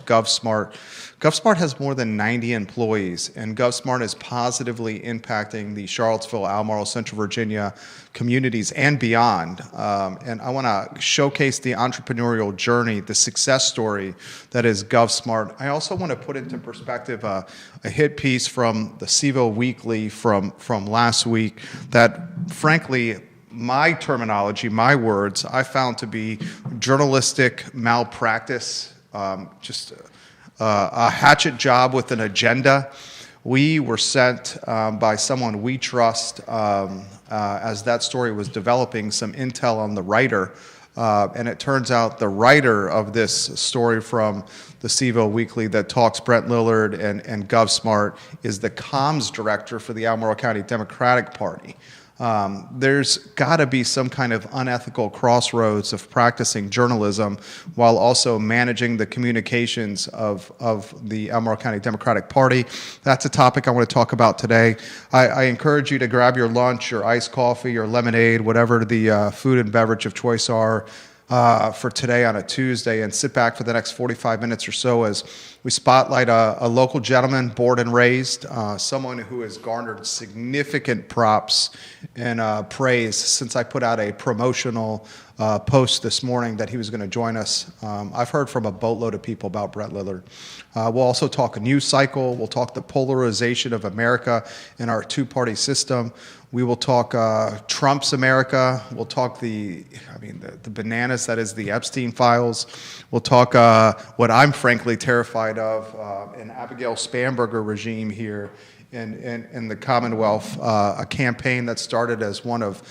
GovSmart. GovSmart has more than 90 employees, and GovSmart is positively impacting the Charlottesville, Albemarle, Central Virginia communities and beyond. And I want to showcase the entrepreneurial journey, the success story that is GovSmart. I also want to put into perspective a hit piece from the CVille Weekly from last week that, frankly, my terminology, my words, I found to be journalistic malpractice, just a hatchet job with an agenda. We were sent by someone we trust as that story was developing some intel on the writer. And it turns out the writer of this story from the CVille Weekly that talks Brent Lillard and GovSmart is the comms director for the Albemarle County Democratic Party. There's got to be some kind of unethical crossroads of practicing journalism while also managing the communications of the Albemarle County Democratic Party. That's a topic I want to talk about today. I encourage you to grab your lunch, your iced coffee, your lemonade, whatever the food and beverage of choice are for today on a Tuesday, and sit back for the next 45 minutes or so as we spotlight a local gentleman, born and raised, someone who has garnered significant props and praise since I put out a promotional post this morning that he was going to join us. I've heard from a boatload of people about Brent Lillard. We'll also talk a news cycle. We'll talk the polarization of America in our two-party system. We will talk Trump's America. We'll talk the bananas that is the Epstein files. We'll talk what I'm frankly terrified of, an Abigail Spanberger regime here in the Commonwealth, a campaign that started as one of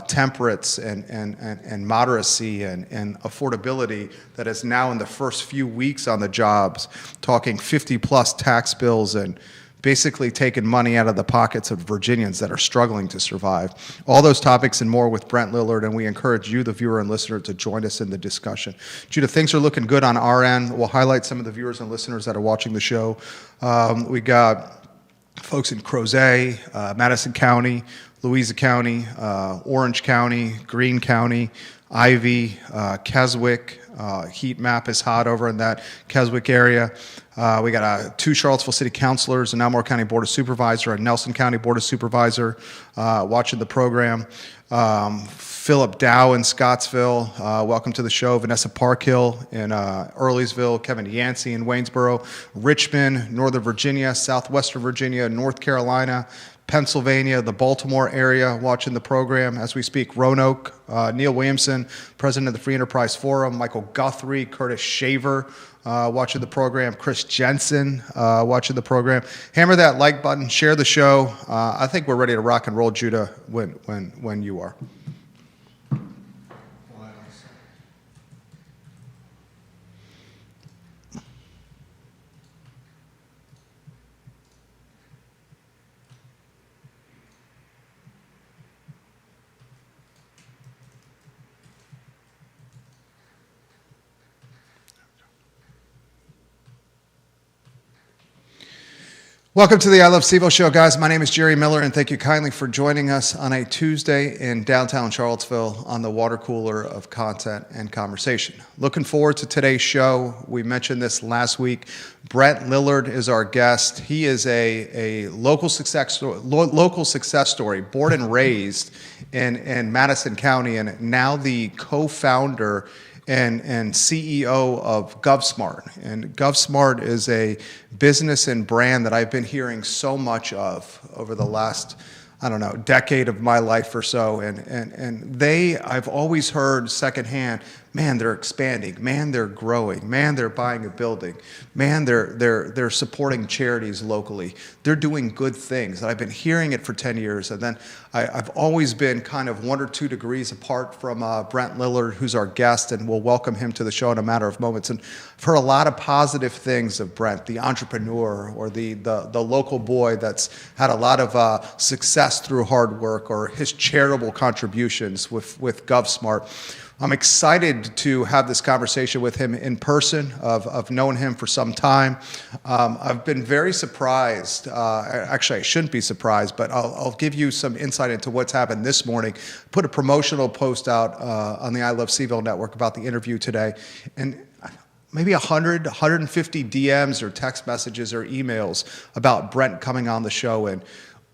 temperance and moderacy and affordability that is now in the first few weeks on the jobs, talking 50-plus tax bills and basically taking money out of the pockets of Virginians that are struggling to survive. All those topics and more with Brent Lillard, and we encourage you, the viewer and listener, to join us in the discussion. Judah, things are looking good on our end. We'll highlight some of the viewers and listeners that are watching the show. We got folks in Crozet, Madison County, Louisa County, Orange County, Greene County, Ivy, Keswick. Heat map is hot over in that Keswick area. We got two Charlottesville City Councilors, an Albemarle County Board of Supervisor, a Nelson County Board of Supervisor watching the program. Philip Dow in Scottsville, welcome to the show. Vanessa Parkhill in Earlysville, Kevin Yancey in Waynesboro, Richmond, Northern Virginia, Southwestern Virginia, North Carolina, Pennsylvania, the Baltimore area watching the program as we speak. Roanoke, Neil Williamson, president of the Free Enterprise Forum, Michael Guthrie, Curtis Shaver watching the program, Chris Jensen watching the program. Hammer that like button, share the show. I think we're ready to rock and roll, Judah, when you are. Welcome to the I Love CVille show, guys. My name is Jerry Miller, and thank you kindly for joining us on a Tuesday in downtown Charlottesville on the water cooler of content and conversation. Looking forward to today's show. We mentioned this last week. Brent Lillard is our guest. He is a local success story, born and raised in Madison County, and now the co-founder and CEO of GovSmart. And GovSmart is a business and brand that I've been hearing so much of over the last, decade of my life or so. And I've always heard secondhand, man, they're expanding, man, they're growing, man, they're buying a building, man, they're supporting charities locally. They're doing good things. And I've been hearing it for 10 years. And then I've always been kind of 1 or 2 degrees apart from Brent Lillard, who's our guest, and we'll welcome him to the show in a matter of moments. And I've heard a lot of positive things of Brent, the entrepreneur or the local boy that's had a lot of success through hard work, or his charitable contributions with GovSmart. I'm excited to have this conversation with him in person. I've known him for some time. I've been very surprised. Actually, I shouldn't be surprised, but I'll give you some insight into what's happened this morning. Put a promotional post out on the I Love CVille network about the interview today. And maybe 100, 150 DMs or text messages or emails about Brent coming on the show, and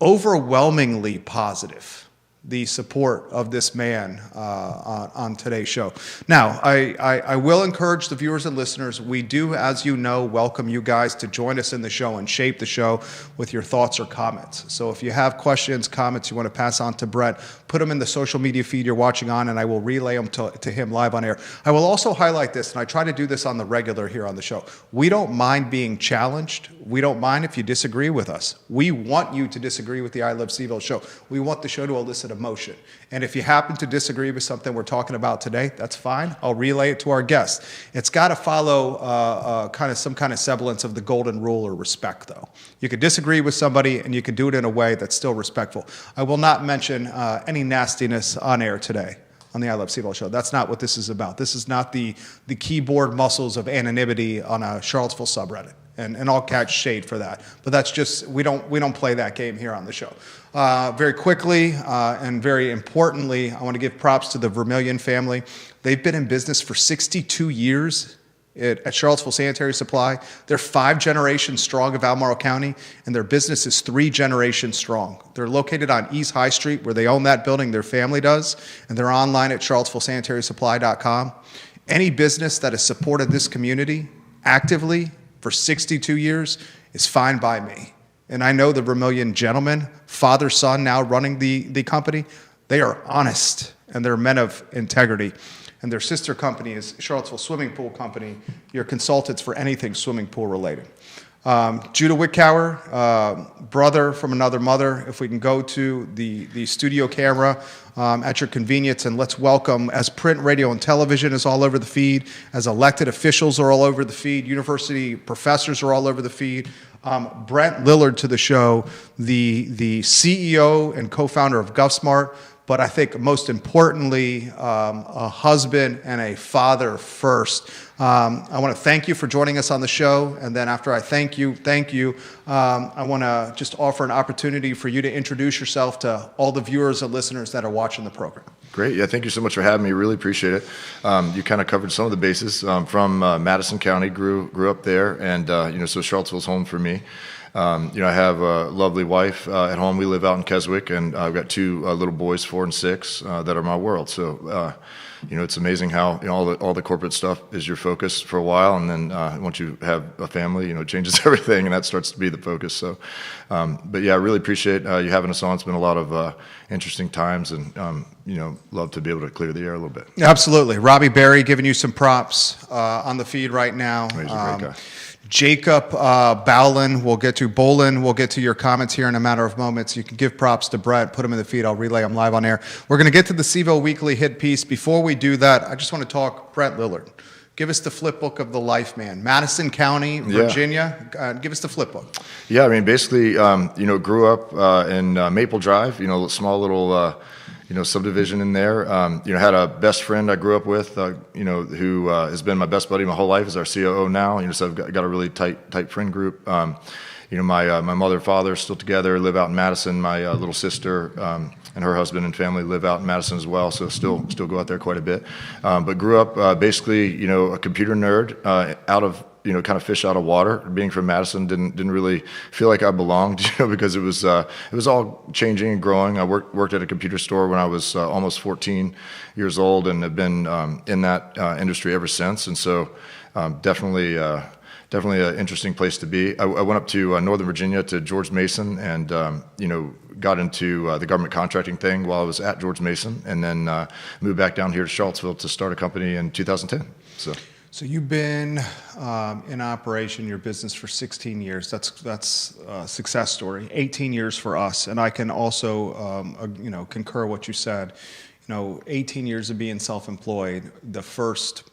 overwhelmingly positive, the support of this man on today's show. Now, I will encourage the viewers and listeners, we do, as you know, welcome you guys to join us in the show and shape the show with your thoughts or comments. So if you have questions, comments you want to pass on to Brent, put them in the social media feed you're watching on, and I will relay them to him live on air. I will also highlight this, and I try to do this on the regular here on the show. We don't mind being challenged. We don't mind if you disagree with us. We want you to disagree with the I Love CVille show. We want the show to elicit emotion. And if you happen to disagree with something we're talking about today, that's fine. I'll relay it to our guests. It's got to follow some kind of semblance of the golden rule or respect, though. You could disagree with somebody, and you could do it in a way that's still respectful. I will not mention any nastiness on air today on the I Love CVille show. That's not what this is about. This is not the keyboard muscles of anonymity on a Charlottesville subreddit. And I'll catch shade for that. But that's just, we don't play that game here on the show. Very quickly and very importantly, I want to give props to the Vermillion family. They've been in business for 62 years at Charlottesville Sanitary Supply. They're 5 generations strong of Albemarle County, and their business is 3 generations strong. They're located on East High Street, where they own that building, their family does, and they're online at charlottesvillesanitarysupply.com. Any business that has supported this community actively for 62 years is fine by me. And I know the Vermillion gentlemen, father, son, now running the company, they are honest and they're men of integrity. And their sister company is Charlottesville Swimming Pool Company, your consultants for anything swimming pool related. Judah Wickower, brother from another mother, if we can go to the studio camera at your convenience, and let's welcome, as print, radio, and television is all over the feed, as elected officials are all over the feed, university professors are all over the feed, Brent Lillard to the show, the CEO and co-founder of GovSmart, but I think most importantly, a husband and a father first. I want to thank you for joining us on the show, and then after I thank you, I want to just offer an opportunity for you to introduce yourself to all the viewers and listeners that are watching the program. Great. Yeah, thank you so much for having me. Really appreciate it. You kind of covered some of the bases. From Madison County, grew up there, and so Charlottesville's home for me. I have a lovely wife at home. We live out in Keswick, and I've got 2 little boys, 4 and 6, that are my world. So, it's amazing how all the corporate stuff is your focus for a while, and then once you have a family, it changes everything, and that starts to be the focus. So, but yeah, I really appreciate you having us on. It's been a lot of interesting times, and love to be able to clear the air a little bit. Absolutely, Robbie Berry giving you some props on the feed right now. He's a great guy. Jacob Bowlin, we'll get to your comments here in a matter of moments. You can give props to Brett, put them in the feed. I'll relay them live on air. We're going to get to the CVille Weekly hit piece. Before we do that, I just want to talk Brent Lillard. Give us the flip book of the life, man. Madison County, Virginia. Yeah. Give us the flip book. Yeah, I mean, basically, grew up in Maple Drive, a small little subdivision in there. Had a best friend I grew up with, who has been my best buddy my whole life, is our COO now. So I've got a really tight friend group. My mother and father are still together, live out in Madison. My little sister and her husband and family live out in Madison as well, so still go out there quite a bit. But grew up basically, a computer nerd, out of kind of fish out of water. Being from Madison, didn't really feel like I belonged, because it was all changing and growing. I worked at a computer store when I was almost 14 years old, and have been in that industry ever since. And so, definitely an interesting place to be. I went up to Northern Virginia to George Mason, and got into the government contracting thing while I was at George Mason, and then moved back down here to Charlottesville to start a company in 2010. So you've been in operation, your business, for 16 years. That's a success story. 18 years for us, and I can also concur what you said. 18 years of being self-employed. The first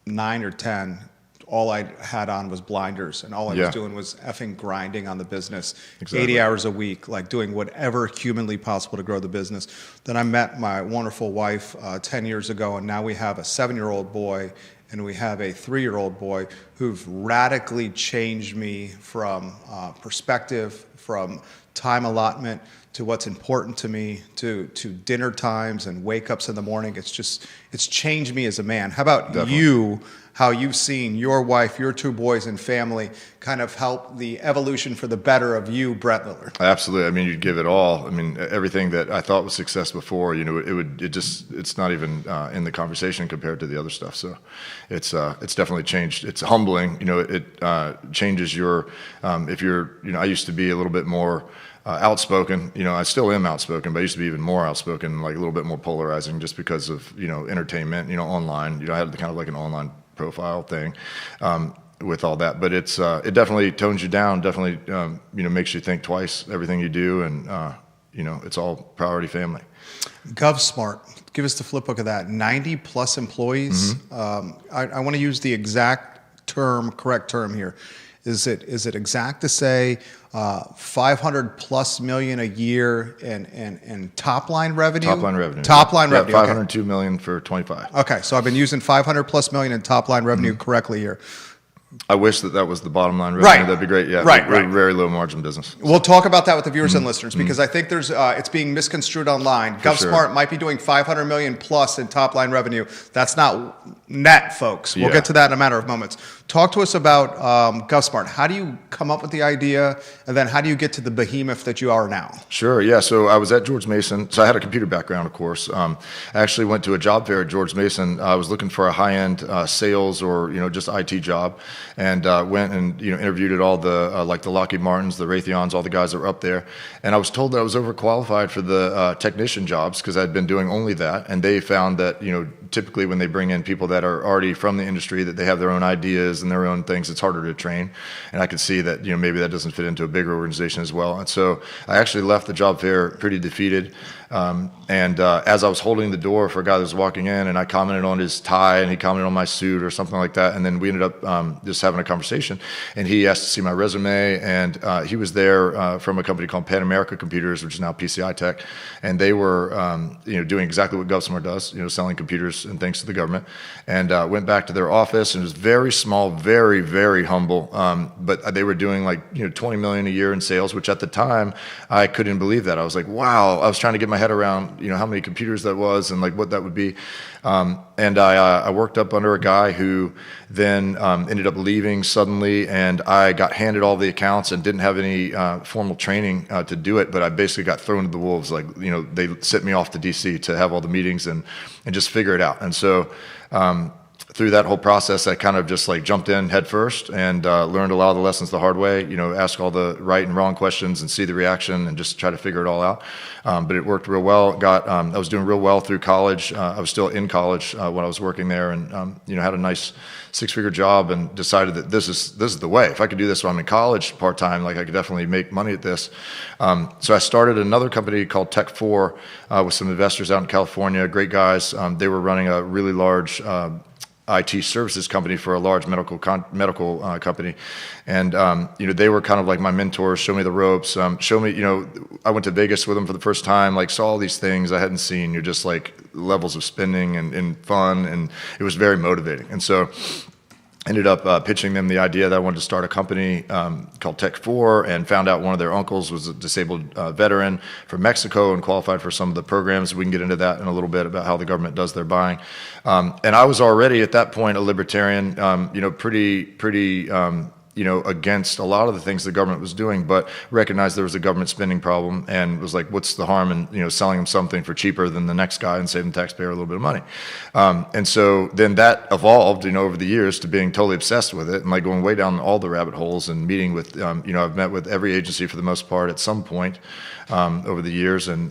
9 or 10, all I had on was blinders, and all I was doing was effing grinding on the business, exactly. 80 hours a week, like doing whatever humanly possible to grow the business. Then I met my wonderful wife 10 years ago, and now we have a 7-year-old boy, and we have a 3-year-old boy who've radically changed me from perspective, from time allotment, to what's important to me, to dinner times and wake ups in the morning. It's changed me as a man. How about you? how you've seen your wife, your two boys, and family kind of help the evolution for the better of you, Brett Liller. Absolutely. I mean, you'd give it all. I mean, everything that I thought was success before, it's not even in the conversation compared to the other stuff. So it's definitely changed. It's humbling. It changes your, if you're, I used to be a little bit more outspoken. I still am outspoken, but I used to be even more outspoken, like a little bit more polarizing just because of, entertainment, online. I had kind of like an online profile thing. With all that, but it definitely tones you down, definitely makes you think twice everything you do, and it's all priority family. GovSmart, give us the flip book of that. 90 plus employees. I want to use the correct term here. Is it exact to say 500 plus million a year in top line revenue? Top line revenue. Top line revenue. 502 million for 25. Okay, so I've been using 500 plus million in top line revenue correctly here. I wish that was the bottom line revenue. Right. That'd be great. Yeah. Right. We're very low margin business. We'll talk about that with the viewers and listeners because I think it's being misconstrued online. GovSmart might be doing 500 million plus in top line revenue. That's not net, folks. We'll get to that in a matter of moments. Talk to us about GovSmart. How do you come up with the idea, and then how do you get to the behemoth that you are now? Sure. Yeah. So I was at George Mason. So I had a computer background, of course. I actually went to a job fair at George Mason. I was looking for a high-end sales or just IT job, and went and interviewed at all the like the Lockheed Martins, the Raytheons, all the guys that were up there. And I was told that I was overqualified for the technician jobs because I'd been doing only that. And they found that typically when they bring in people that are already from the industry, that they have their own ideas and their own things, it's harder to train. And I could see that maybe that doesn't fit into a bigger organization as well. And so I actually left the job fair pretty defeated. As I was holding the door for a guy that was walking in, and I commented on his tie and he commented on my suit or something like that, and then we ended up just having a conversation, and he asked to see my resume, and he was there from a company called Pan America Computers, which is now PCI Tech, and they were doing exactly what GovSmart does, selling computers and things to the government, and went back to their office, and it was very small, very, very humble, but they were doing like 20 million a year in sales, which at the time I couldn't believe that. I was like, wow. I was trying to get my head around how many computers that was and like what that would be, and I worked up under a guy who then ended up leaving suddenly, and I got handed all the accounts and didn't have any formal training to do it, but I basically got thrown to the wolves. Like they sent me off to DC to have all the meetings and just figure it out. And so through that whole process, I kind of just like jumped in head first and learned a lot of the lessons the hard way, ask all the right and wrong questions and see the reaction and just try to figure it all out. But it worked real well. I was doing real well through college. I was still in college when I was working there, and had a nice 6-figure job, and decided that this is the way. If I could do this while I'm in college part-time, like I could definitely make money at this. So I started another company called Tech4 with some investors out in California, great guys. They were running a really large IT services company for a large medical company, and they were kind of like my mentors, show me the ropes, show me, I went to Vegas with them for the first time, like saw all these things I hadn't seen, just like levels of spending and fun, and it was very motivating. And so ended up pitching them the idea that I wanted to start a company called Tech4, and found out one of their uncles was a disabled veteran from Mexico and qualified for some of the programs. We can get into that in a little bit about how the government does their buying. And I was already at that point a libertarian, pretty against a lot of the things the government was doing, but recognized there was a government spending problem, and was like, what's the harm in selling them something for cheaper than the next guy and saving the taxpayer a little bit of money? And so then that evolved over the years to being totally obsessed with it, and like going way down all the rabbit holes, and meeting with I've met with every agency for the most part at some point over the years, and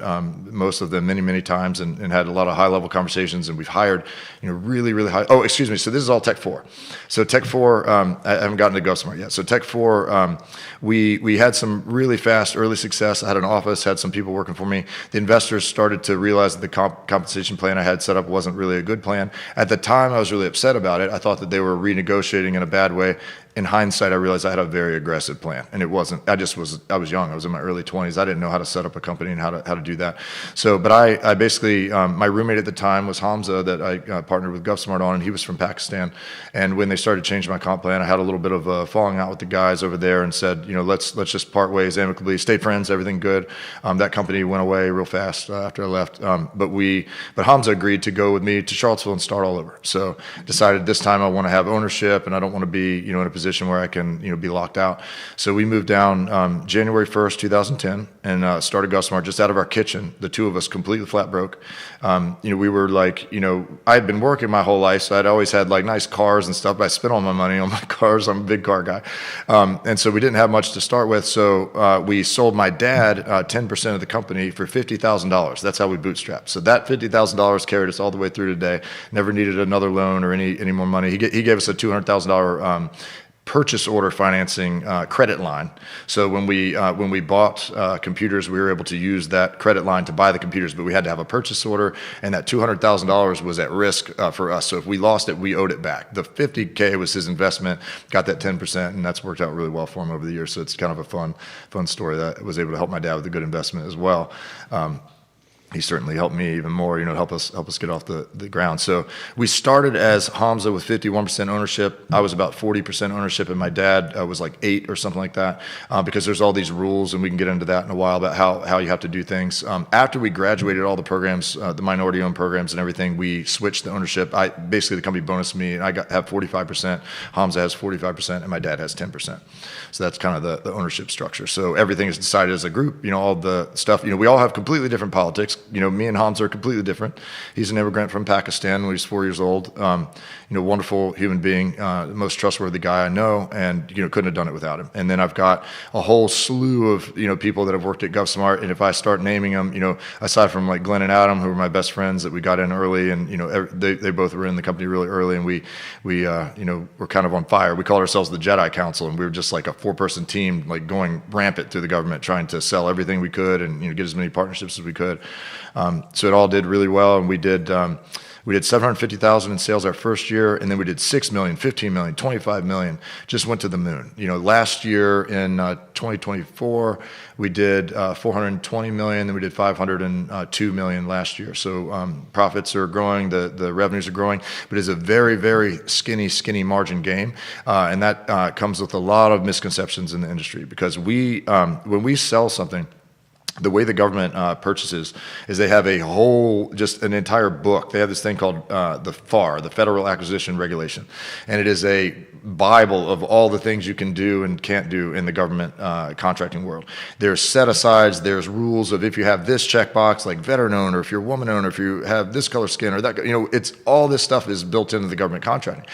most of them many times, and had a lot of high level conversations, and we've hired really high. Oh, excuse me. So this is all Tech4. So Tech4, I haven't gotten to GovSmart yet. So Tech4, we had some really fast early success. I had an office, had some people working for me. The investors started to realize that the compensation plan I had set up wasn't really a good plan. At the time, I was really upset about it. I thought that they were renegotiating in a bad way. in hindsight, I realized I had a very aggressive plan, and it wasn't. I was young. I was in my early 20s. I didn't know how to set up a company and how to do that. So, but I basically, my roommate at the time was Hamza, that I partnered with GovSmart on, and he was from Pakistan. And when they started changing my comp plan, I had a little bit of a falling out with the guys over there, and said, let's just part ways amicably, stay friends, everything good. That company went away real fast after I left. But Hamza agreed to go with me to Charlottesville and start all over. So decided this time I want to have ownership, and I don't want to be in a position where I can be locked out. So we moved down January 1st, 2010, and started GovSmart just out of our kitchen. The two of us completely flat broke. We were like, I had been working my whole life, so I'd always had like nice cars and stuff. But I spent all my money on my cars. I'm a big car guy, and so we didn't have much to start with. So we sold my dad 10% of the company for $50,000. That's how we bootstrapped. So that $50,000 carried us all the way through today. Never needed another loan or any more money. He gave us a $200,000 purchase order financing credit line. So when we bought computers, we were able to use that credit line to buy the computers, but we had to have a purchase order, and that $200,000 was at risk for us. So if we lost it, we owed it back. The $50K was his investment, got that 10%, and that's worked out really well for him over the years. So it's kind of a fun story that I was able to help my dad with a good investment as well. He certainly helped me even more, help us get off the ground. So we started as Hamza with 51% ownership. I was about 40% ownership, and my dad was like 8 or something like that, because there's all these rules, and we can get into that in a while about how you have to do things. After we graduated all the programs, the minority-owned programs and everything, we switched the ownership. Basically the company bonused me, and I have 45%. Hamza has 45%, and my dad has 10%. So that's kind of the ownership structure. So everything is decided as a group. All the stuff. We all have completely different politics. Me and Hamza are completely different. He's an immigrant from Pakistan when he's 4 years old. Wonderful human being, the most trustworthy guy I know, and couldn't have done it without him. And then I've got a whole slew of people that have worked at GovSmart, and if I start naming them, aside from like Glenn and Adam, who were my best friends that we got in early, and they both were in the company really early, and we were kind of on fire. We called ourselves the Jedi Council, and we were just like a 4-person team, like going rampant through the government, trying to sell everything we could and get as many partnerships as we could. So it all did really well, and we did $750,000 in sales our first year, and then we did $6 million, $15 million, $25 million. Just went to the moon. Last year in 2024, we did $420 million, then we did $502 million last year. So profits are growing, the revenues are growing, but it's a very, very skinny margin game, and that comes with a lot of misconceptions in the industry, because when we sell something, the way the government purchases is they have just an entire book. They have this thing called the FAR, the Federal Acquisition Regulation, and it is a Bible of all the things you can do and can't do in the government contracting world. There's set-asides, there's rules of if you have this checkbox, like veteran owner, if you're a woman owner, if you have this color skin or that, it's all this stuff is built into the government contracting.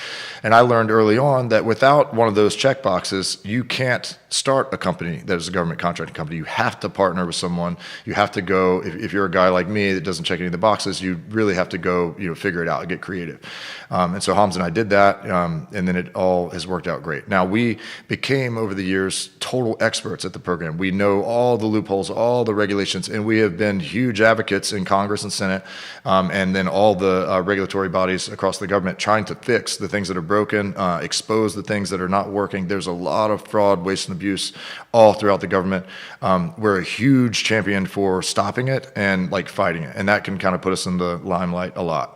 And I learned early on that without one of those checkboxes, you can't start a company that is a government contracting company. You have to partner with someone. You have to go, if you're a guy like me that doesn't check any of the boxes, you really have to go, figure it out and get creative. And so Hamza and I did that, and then it all has worked out great. Now, we became, over the years, total experts at the program. We know all the loopholes, all the regulations, and we have been huge advocates in Congress and Senate, and then all the regulatory bodies across the government trying to fix the things that are broken, expose the things that are not working. There's a lot of fraud, waste, and abuse all throughout the government. We're a huge champion for stopping it and fighting it, and that can kind of put us in the limelight a lot.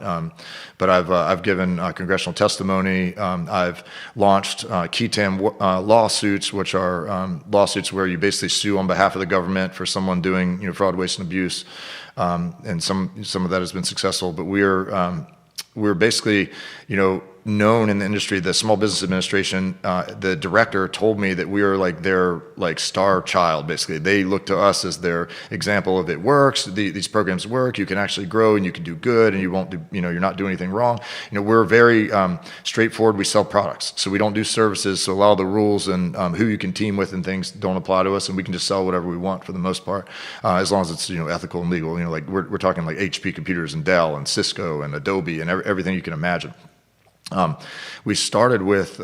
But I've given congressional testimony. I've launched qui tam lawsuits, which are lawsuits where you basically sue on behalf of the government for someone doing fraud, waste, and abuse, and some of that has been successful. But we're basically known in the industry. The Small Business Administration, the director told me that we are their star child. Basically, they look to us as their example of it works. These programs work. You can actually grow and you can do good, and you won't do you're not doing anything wrong. We're very straightforward. We sell products, so we don't do services. So a lot of the rules and who you can team with and things don't apply to us, and we can just sell whatever we want for the most part, as long as it's ethical and legal. We're talking like HP computers and Dell and Cisco and Adobe and everything you can imagine. We started with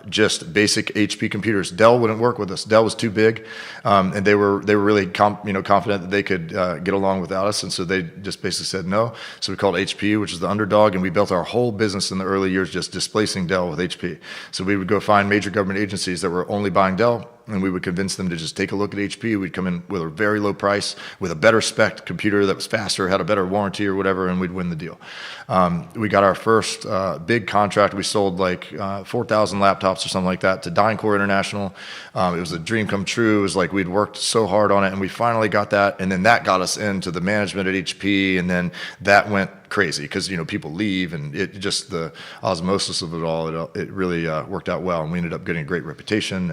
just basic HP computers. Dell wouldn't work with us. Dell was too big, and they were really confident that they could get along without us, and so they just basically said no. So we called HP, which is the underdog, and we built our whole business in the early years just displacing Dell with HP. So we would go find major government agencies that were only buying Dell, and we would convince them to just take a look at HP. We'd come in with a very low price, with a better spec computer that was faster, had a better warranty or whatever, and we'd win the deal. We got our first big contract. We sold like 4,000 laptops or something like that to DynCorp International. It was a dream come true. It was like we'd worked so hard on it, and we finally got that, and then that got us into the management at HP, and then that went crazy because people leave, and it just the osmosis of it all. It really worked out well, and we ended up getting a great reputation,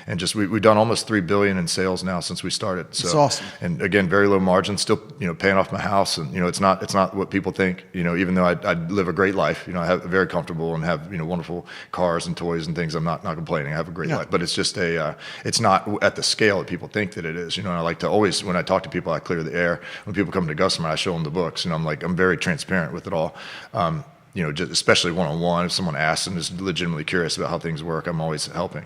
and just we've done almost $3 billion in sales now since we started. So, it's awesome. And again, very low margin, still paying off my house, and it's not what people think. Even though I live a great life, I have very comfortable and have wonderful cars and toys and things. I'm not complaining. I have a great life, but it's just it's not at the scale that people think that it is. I like to always, when I talk to people, I clear the air. When people come to Gusmer, I show them the books, I'm very transparent with it all. Just especially one-on-one. If someone asks and is legitimately curious about how things work, I'm always helping.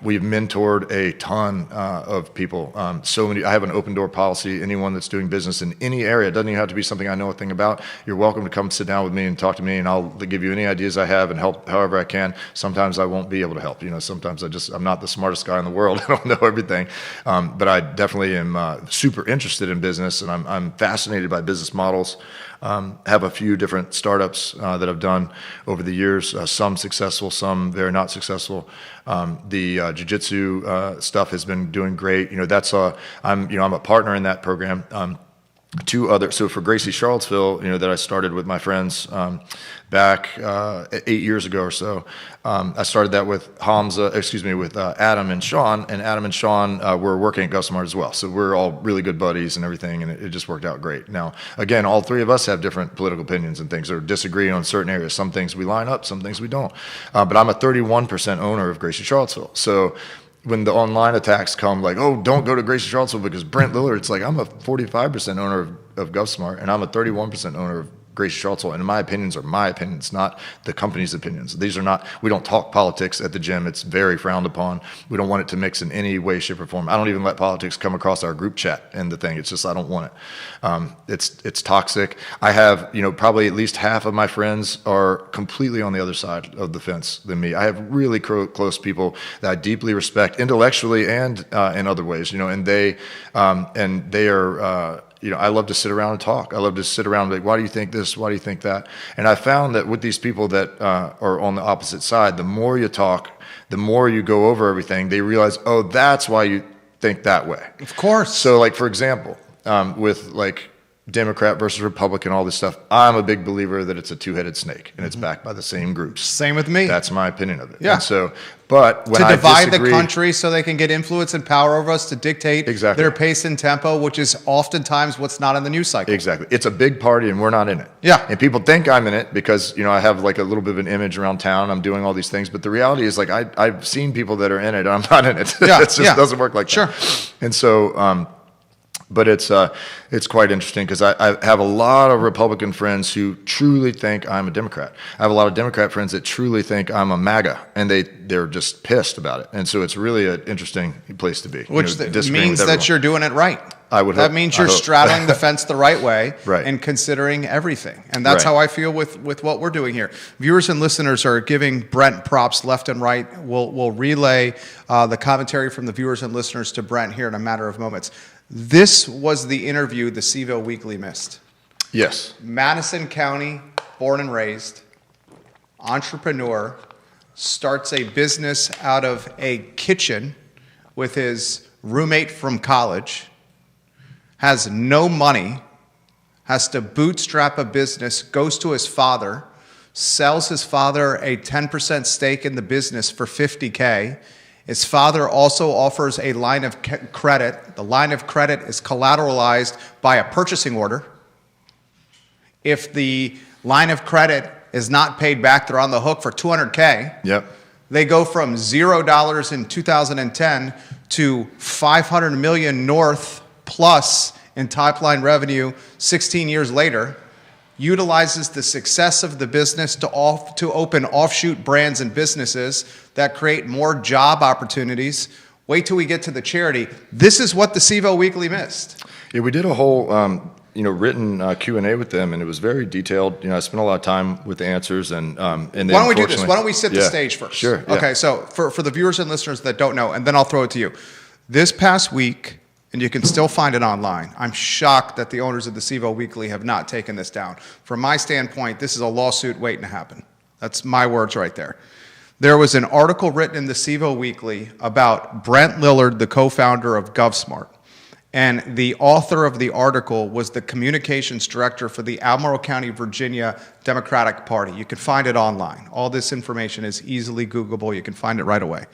We've mentored a ton of people. So many. I have an open door policy. Anyone that's doing business in any area, it doesn't even have to be something I know a thing about. You're welcome to come sit down with me and talk to me, and I'll give you any ideas I have and help however I can. Sometimes I won't be able to help. Sometimes I'm not the smartest guy in the world. I don't know everything, but I definitely am super interested in business, and I'm fascinated by business models. Have a few different startups that I've done over the years, some successful, some very not successful. The jiu-jitsu stuff has been doing great. I'm a partner in that program. So for Gracie Charlottesville, that I started with my friends back 8 years ago or so. I started that with Adam and Sean, and Adam and Sean were working at GovSmart as well. So we're all really good buddies and everything, and it just worked out great. Now, again, all three of us have different political opinions and things, or disagree on certain areas. Some things we line up, some things we don't. But I'm a 31% owner of Gracie Charlottesville. So when the online attacks come, like, oh, don't go to Gracie Charlottesville because Brent Lillard, it's like I'm a 45% owner of GovSmart, and I'm a 31% owner of Gracie Charlottesville, and my opinions are my opinions, not the company's opinions. These are not, we don't talk politics at the gym. It's very frowned upon. We don't want it to mix in any way, shape, or form. I don't even let politics come across our group chat and the thing. It's just, I don't want it. It's toxic. I have, probably at least half of my friends are completely on the other side of the fence than me. I have really close people that I deeply respect intellectually and in other ways, and they are, I love to sit around and talk. I love to sit around and be like, why do you think this? Why do you think that? And I found that with these people that are on the opposite side, the more you talk, the more you go over everything, they realize, oh, that's why you think that way. Of course. So, like, for example, with like Democrat versus Republican, all this stuff, I'm a big believer that it's a two-headed snake, and it's backed by the same groups. Same with me. That's my opinion of it. Yeah. And so, but when to divide the country so they can get influence and power over us to dictate their pace and tempo, which is oftentimes what's not in the news cycle. Exactly. It's a big party, and we're not in it. Yeah. And people think I'm in it because, I have like a little bit of an image around town. I'm doing all these things, but the reality is, like, I've seen people that are in it, and I'm not in it. Yeah. It just doesn't work like that. Sure. And so, but it's quite interesting because I have a lot of Republican friends who truly think I'm a Democrat. I have a lot of Democrat friends that truly think I'm a MAGA, and they're just pissed about it. And so it's really an interesting place to be. Which means that you're doing it right. I would hope. That means you're straddling the fence the right way and considering everything. And that's how I feel with what we're doing here. Viewers and listeners are giving Brent props left and right. We'll relay the commentary from the viewers and listeners to Brent here in a matter of moments. This was the interview the CVille Weekly missed. Yes. Madison County, born and raised, entrepreneur, starts a business out of a kitchen with his roommate from college, has no money, has to bootstrap a business, goes to his father, sells his father a 10% stake in the business for $50K. His father also offers a line of credit. The line of credit is collateralized by a purchasing order. If the line of credit is not paid back, they're on the hook for $200K. Yep. They go from $0 in 2010 to $500 million north plus in top line revenue 16 years later. utilizes the success of the business to open offshoot brands and businesses that create more job opportunities. Wait till we get to the charity. This is what the CVille Weekly missed. Yeah, we did a whole written Q&A with them, and it was very detailed. I spent a lot of time with the answers, and then why don't we do this? Why don't we set the stage first? Sure. Yeah. Okay, so for the viewers and listeners that don't know, and then I'll throw it to you. This past week, and you can still find it online, I'm shocked that the owners of the CVille Weekly have not taken this down. From my standpoint, this is a lawsuit waiting to happen. That's my words right there. There was an article written in the CVille Weekly about Brent Lillard, the co-founder of GovSmart. And the author of the article was the communications director for the Albemarle County, Virginia Democratic Party. You can find it online. All this information is easily Googleable. You can find it right away.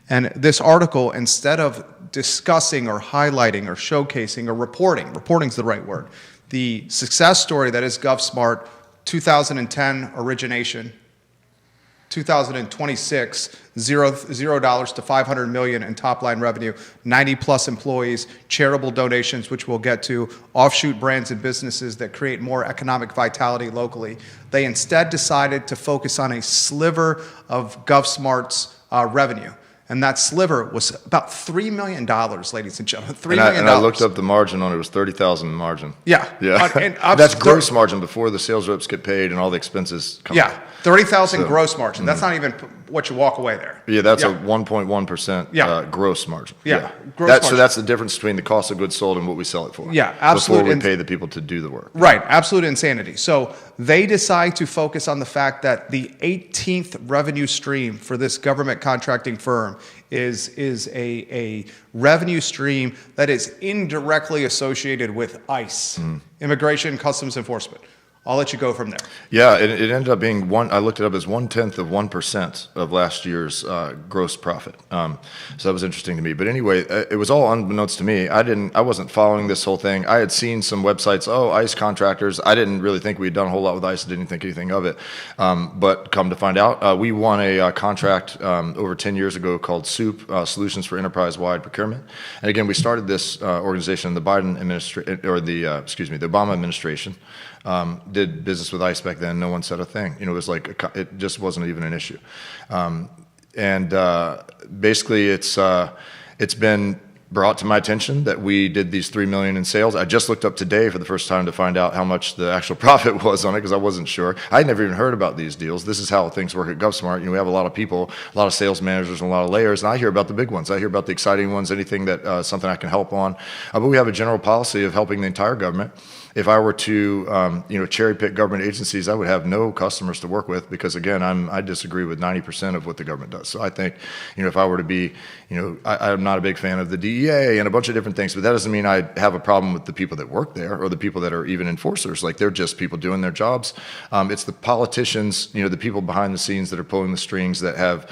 And this article, instead of discussing or highlighting or showcasing or reporting's the right word, the success story that is GovSmart, 2010 origination, 2026, $0 to $500 million in top-line revenue, 90-plus employees, charitable donations, which we'll get to, offshoot brands and businesses that create more economic vitality locally. They instead decided to focus on a sliver of GovSmart's revenue. And that sliver was about $3 million, ladies and gentlemen. $3 million. And I looked up the margin on it. It was $30,000 margin. Yeah. And that's gross margin before the sales reps get paid and all the expenses come out. $30,000 gross margin. That's not even what you walk away there. Yeah, that's a 1.1% gross margin. Gross margin. So that's the difference between the cost of goods sold and what we sell it for. Yeah, absolutely. Before we pay the people to do the work. Right, absolute insanity. So they decide to focus on the fact that the 18th revenue stream for this government contracting firm is a revenue stream that is indirectly associated with ICE, Immigration Customs Enforcement. I'll let you go from there. Yeah, it ended up being I looked it up as 0.1% of last year's gross profit. So that was interesting to me. But anyway, it was all unbeknownst to me. I wasn't following this whole thing. I had seen some websites, ICE contractors. I didn't really think we had done a whole lot with ICE. I didn't think anything of it. But come to find out, we won a contract over 10 years ago called SOUP, Solutions for Enterprise-Wide Procurement. And again, we started this organization in the Biden administration, or the Obama administration. Did business with ICE back then. No one said a thing. It was like it just wasn't even an issue. Basically, it's been brought to my attention that we did these $3 million in sales. I just looked up today for the first time to find out how much the actual profit was on it because I wasn't sure. I had never even heard about these deals. This is how things work at GovSmart. We have a lot of people, a lot of sales managers, and a lot of layers, and I hear about the big ones. I hear about the exciting ones, anything that something I can help on. But we have a general policy of helping the entire government. If I were to, cherry pick government agencies, I would have no customers to work with because, again, I disagree with 90% of what the government does. So I think, if I were to be, I'm not a big fan of the DEA and a bunch of different things, but that doesn't mean I have a problem with the people that work there or the people that are even enforcers. Like, they're just people doing their jobs. It's the politicians, the people behind the scenes that are pulling the strings that have,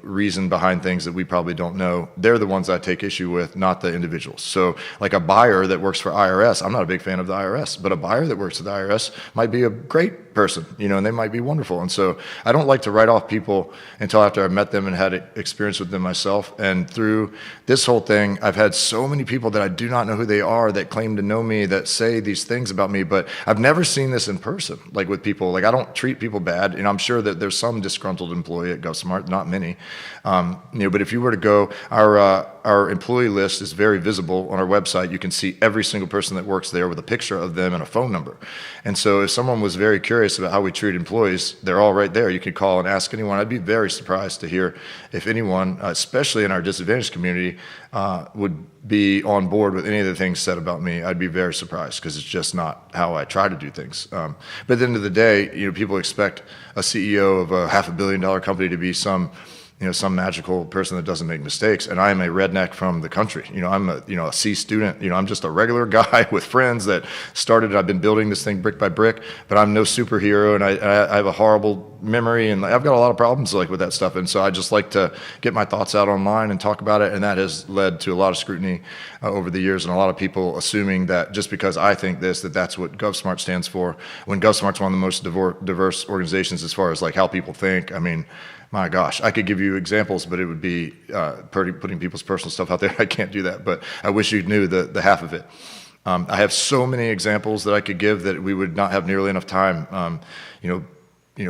reason behind things that we probably don't know. They're the ones I take issue with, not the individuals. So like a buyer that works for IRS, I'm not a big fan of the IRS, but a buyer that works for the IRS might be a great person, and they might be wonderful. And so I don't like to write off people until after I've met them and had experience with them myself. And through this whole thing, I've had so many people that I do not know who they are that claim to know me, that say these things about me, but I've never seen this in person, like with people. Like, I don't treat people bad, and I'm sure that there's some disgruntled employee at GovSmart, not many. But if you were to go, our employee list is very visible on our website. You can see every single person that works there with a picture of them and a phone number. And so if someone was very curious about how we treat employees, they're all right there. You could call and ask anyone. I'd be very surprised to hear if anyone, especially in our disadvantaged community, would be on board with any of the things said about me. I'd be very surprised because it's just not how I try to do things. But at the end of the day, people expect a CEO of a $500 million company to be some magical person that doesn't make mistakes. And I am a redneck from the country. I'm a C student. I'm just a regular guy with friends that started. I've been building this thing brick by brick, but I'm no superhero, and I have a horrible memory, and I've got a lot of problems like with that stuff. And so I just like to get my thoughts out online and talk about it. And that has led to a lot of scrutiny over the years, and a lot of people assuming that just because I think this, that's what GovSmart stands for. When GovSmart's one of the most diverse organizations as far as like how people think. I mean, my gosh, I could give you examples, but it would be putting people's personal stuff out there. I can't do that, but I wish you knew the half of it. I have so many examples that I could give that we would not have nearly enough time.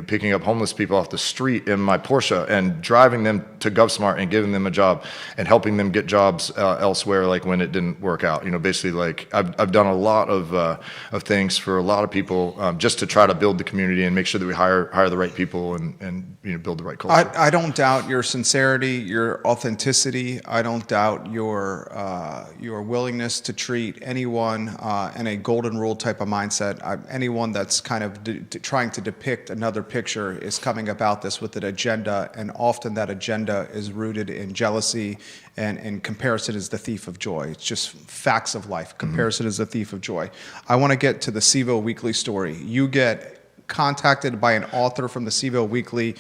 Picking up homeless people off the street in my Porsche and driving them to GovSmart and giving them a job and helping them get jobs elsewhere, like when it didn't work out. Basically, like I've done a lot of things for a lot of people just to try to build the community and make sure that we hire the right people and build the right culture. I don't doubt your sincerity, your authenticity. I don't doubt your willingness to treat anyone in a golden rule type of mindset. Anyone that's kind of trying to depict another picture is coming about this with an agenda, and often that agenda is rooted in jealousy, and comparison is the thief of joy. It's just facts of life. Comparison is the thief of joy. I want to get to the CVille Weekly story. You get contacted by an author from the CVille Weekly.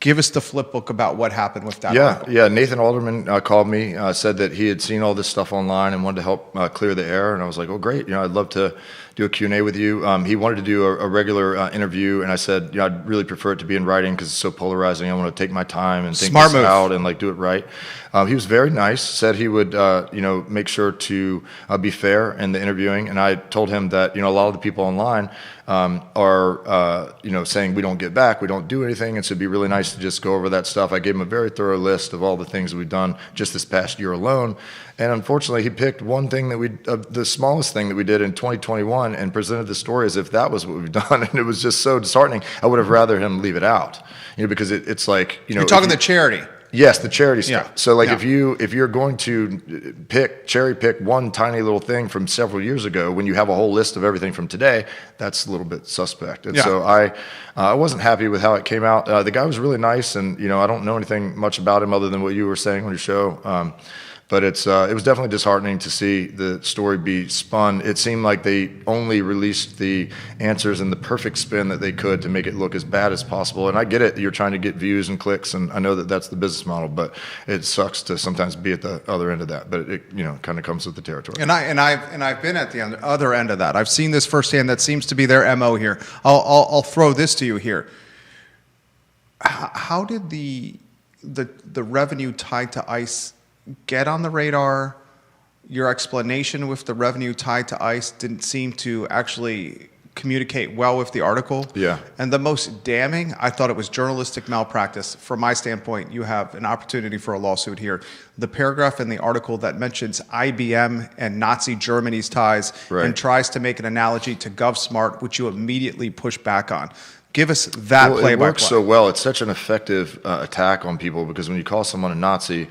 Give us the flip book about what happened with that. Yeah. Nathan Alderman called me, said that he had seen all this stuff online and wanted to help clear the air. And I was like, oh, great. I'd love to do a Q&A with you. He wanted to do a regular interview, and I said, I'd really prefer it to be in writing because it's so polarizing. I want to take my time and think this out and do it right. He was very nice, said he would make sure to be fair in the interviewing, and I told him that a lot of the people online are saying we don't get back, we don't do anything, and so it'd be really nice to just go over that stuff. I gave him a very thorough list of all the things that we've done just this past year alone, and unfortunately he picked one thing that the smallest thing that we did in 2021 and presented the story as if that was what we've done, and it was just so disheartening. I would have rather him leave it out, because it's like you're talking the charity. Yes, the charity stuff. Yeah. So if you're going to cherry pick one tiny little thing from several years ago when you have a whole list of everything from today, that's a little bit suspect. And so I wasn't happy with how it came out. The guy was really nice, and I don't know anything much about him other than what you were saying on your show. But it was definitely disheartening to see the story be spun. It seemed like they only released the answers in the perfect spin that they could to make it look as bad as possible. And I get it, you're trying to get views and clicks, and I know that that's the business model, but it sucks to sometimes be at the other end of that. But it kind of comes with the territory. And I've been at the other end of that. I've seen this firsthand. That seems to be their MO here. I'll throw this to you here. How did the revenue tied to ICE get on the radar? Your explanation with the revenue tied to ICE didn't seem to actually communicate well with the article. Yeah. And the most damning, I thought it was journalistic malpractice. From my standpoint, you have an opportunity for a lawsuit here. The paragraph in the article that mentions IBM and Nazi Germany's ties and tries to make an analogy to GovSmart, which you immediately push back on. Give us that play-by-play. It works so well. It's such an effective attack on people, because when you call someone a Nazi,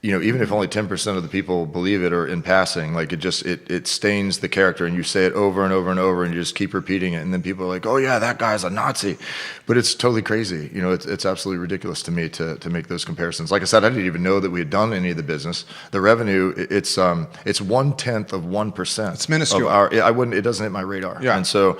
even if only 10% of the people believe it or in passing, like it stains the character, and you say it over and over and over, and you just keep repeating it, and then people are like, oh yeah, that guy's a Nazi. But it's totally crazy. It's absolutely ridiculous to me to make those comparisons. Like I said, I didn't even know that we had done any of the business. The revenue, it's 1/10 of 1%. It's minuscule. It doesn't hit my radar. Yeah. And so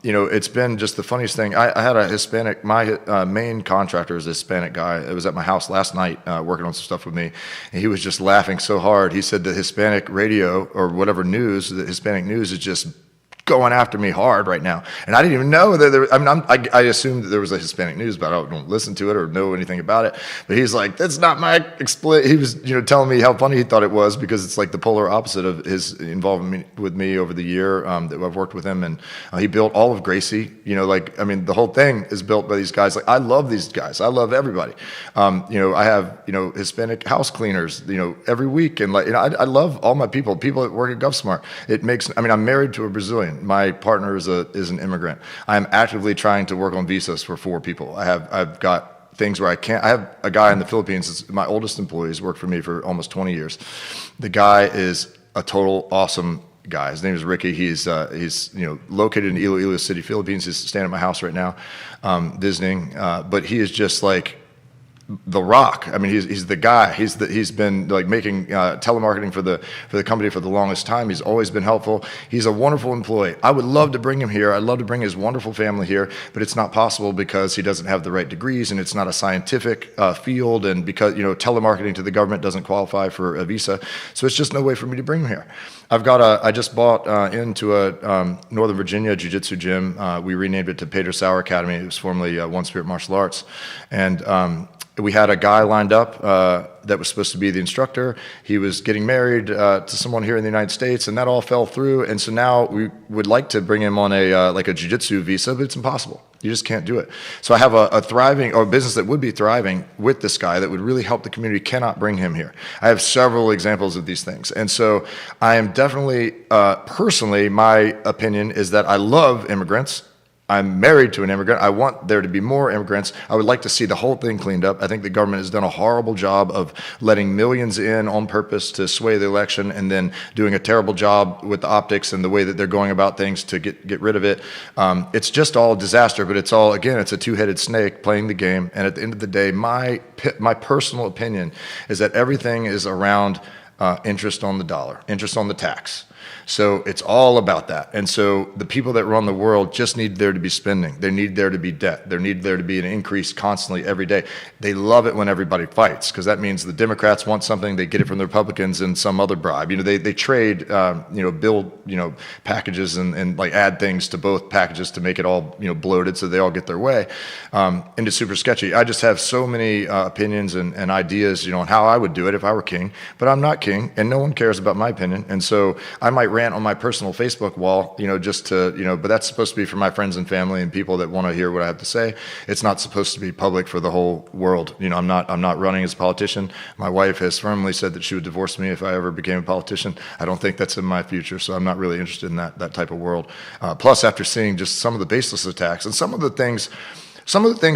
it's been just the funniest thing. I had a Hispanic, my main contractor is a Hispanic guy. It was at my house last night working on some stuff with me, and he was just laughing so hard. He said the Hispanic radio or whatever news, the Hispanic news is just going after me hard right now. And I didn't even know that I assumed that there was a Hispanic news, but I don't listen to it or know anything about it. But he's like, that's not my he was, telling me how funny he thought it was, because it's like the polar opposite of his involvement with me over the year that I've worked with him. And he built all of Gracie, the whole thing is built by these guys. Like, I love these guys. I love everybody. I have, Hispanic house cleaners, every week. And I love all my people that work at GovSmart. I'm married to a Brazilian. My partner is an immigrant. I am actively trying to work on visas for 4 people. I've got things where I can't. I have a guy in the Philippines. My oldest employee has worked for me for almost 20 years. The guy is a total awesome guy. His name is Ricky. He's located in Iloilo City, Philippines. He's staying at my house right now, visiting. But he is just like the rock. He's the guy. He's been like making telemarketing for the company for the longest time. He's always been helpful. He's a wonderful employee. I would love to bring him here. I'd love to bring his wonderful family here, but it's not possible because he doesn't have the right degrees, and it's not a scientific field, and because telemarketing to the government doesn't qualify for a visa. So it's just no way for me to bring him here. I just bought into a Northern Virginia jiu-jitsu gym. We renamed it to Pedro Sauer Academy. It was formerly One Spirit Martial Arts, and we had a guy lined up that was supposed to be the instructor. He was getting married to someone here in the United States, and that all fell through. And so now we would like to bring him on a like a jiu-jitsu visa, but it's impossible. You just can't do it. So I have a thriving, or a business that would be thriving with this guy that would really help the community, cannot bring him here. I have several examples of these things. And so I am definitely, personally, my opinion is that I love immigrants. I'm married to an immigrant. I want there to be more immigrants. I would like to see the whole thing cleaned up. I think the government has done a horrible job of letting millions in on purpose to sway the election, and then doing a terrible job with the optics and the way that they're going about things to get rid of it. It's just all a disaster, but it's all, again, it's a two-headed snake playing the game. And at the end of the day, my personal opinion is that everything is around interest on the dollar, interest on the tax. So it's all about that. And so the people that run the world just need there to be spending. They need there to be debt. There need there to be an increase constantly every day. They love it when everybody fights, because that means the Democrats want something, they get it from the Republicans and some other bribe. They trade, build, packages and like add things to both packages to make it all, bloated so they all get their way. And it's super sketchy. I just have so many opinions and ideas, on how I would do it if I were king, but I'm not king and no one cares about my opinion. And so I might rant on my personal Facebook wall, just to, but that's supposed to be for my friends and family and people that want to hear what I have to say. It's not supposed to be public for the whole world. I'm not running as a politician. My wife has firmly said that she would divorce me if I ever became a politician. I don't think that's in my future, so I'm not really interested in that type of world. Plus, after seeing just some of the baseless attacks and some of the things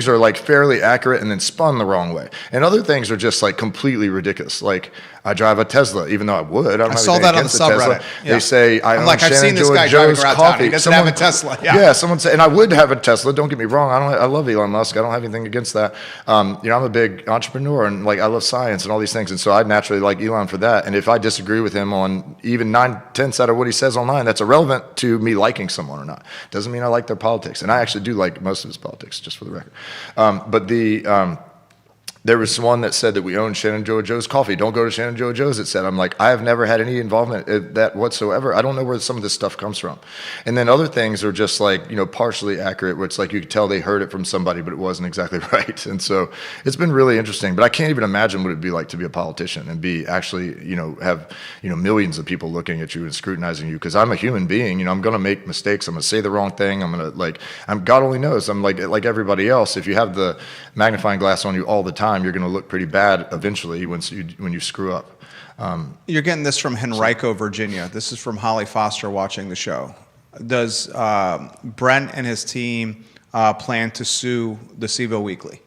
are like fairly accurate and then spun the wrong way. And other things are just like completely ridiculous. Like, I drive a Tesla, even though I would. I saw that on the subreddit. Yeah. They say I own I've seen this guy Joe's driving around coffee. town. He doesn't have a Tesla. Yeah, someone said, and I would have a Tesla. Don't get me wrong. I love Elon Musk. I don't have anything against that. I'm a big entrepreneur, and like I love science and all these things, and so I naturally like Elon for that. And if I disagree with him on even 9/10 out of what he says online, that's irrelevant to me liking someone or not. Doesn't mean I like their politics, and I actually do like most of his politics, just for the record. There was one that said that we own Shannon Joe's coffee. Don't go to Shannon Joe's, it said. I'm like, I have never had any involvement in that whatsoever. I don't know where some of this stuff comes from. And then other things are just like, partially accurate, where it's like you could tell they heard it from somebody, but it wasn't exactly right. And so it's been really interesting. But I can't even imagine what it'd be like to be a politician and be actually, have, millions of people looking at you and scrutinizing you. Because I'm a human being, I'm going to make mistakes. I'm going to say the wrong thing. I'm going to, God only knows. I'm like everybody else. If you have the magnifying glass on you all the time, you're going to look pretty bad eventually when you screw up. You're getting this from Henrico, Virginia. This is from Holly Foster watching the show. Does Brent and his team plan to sue the CVille Weekly?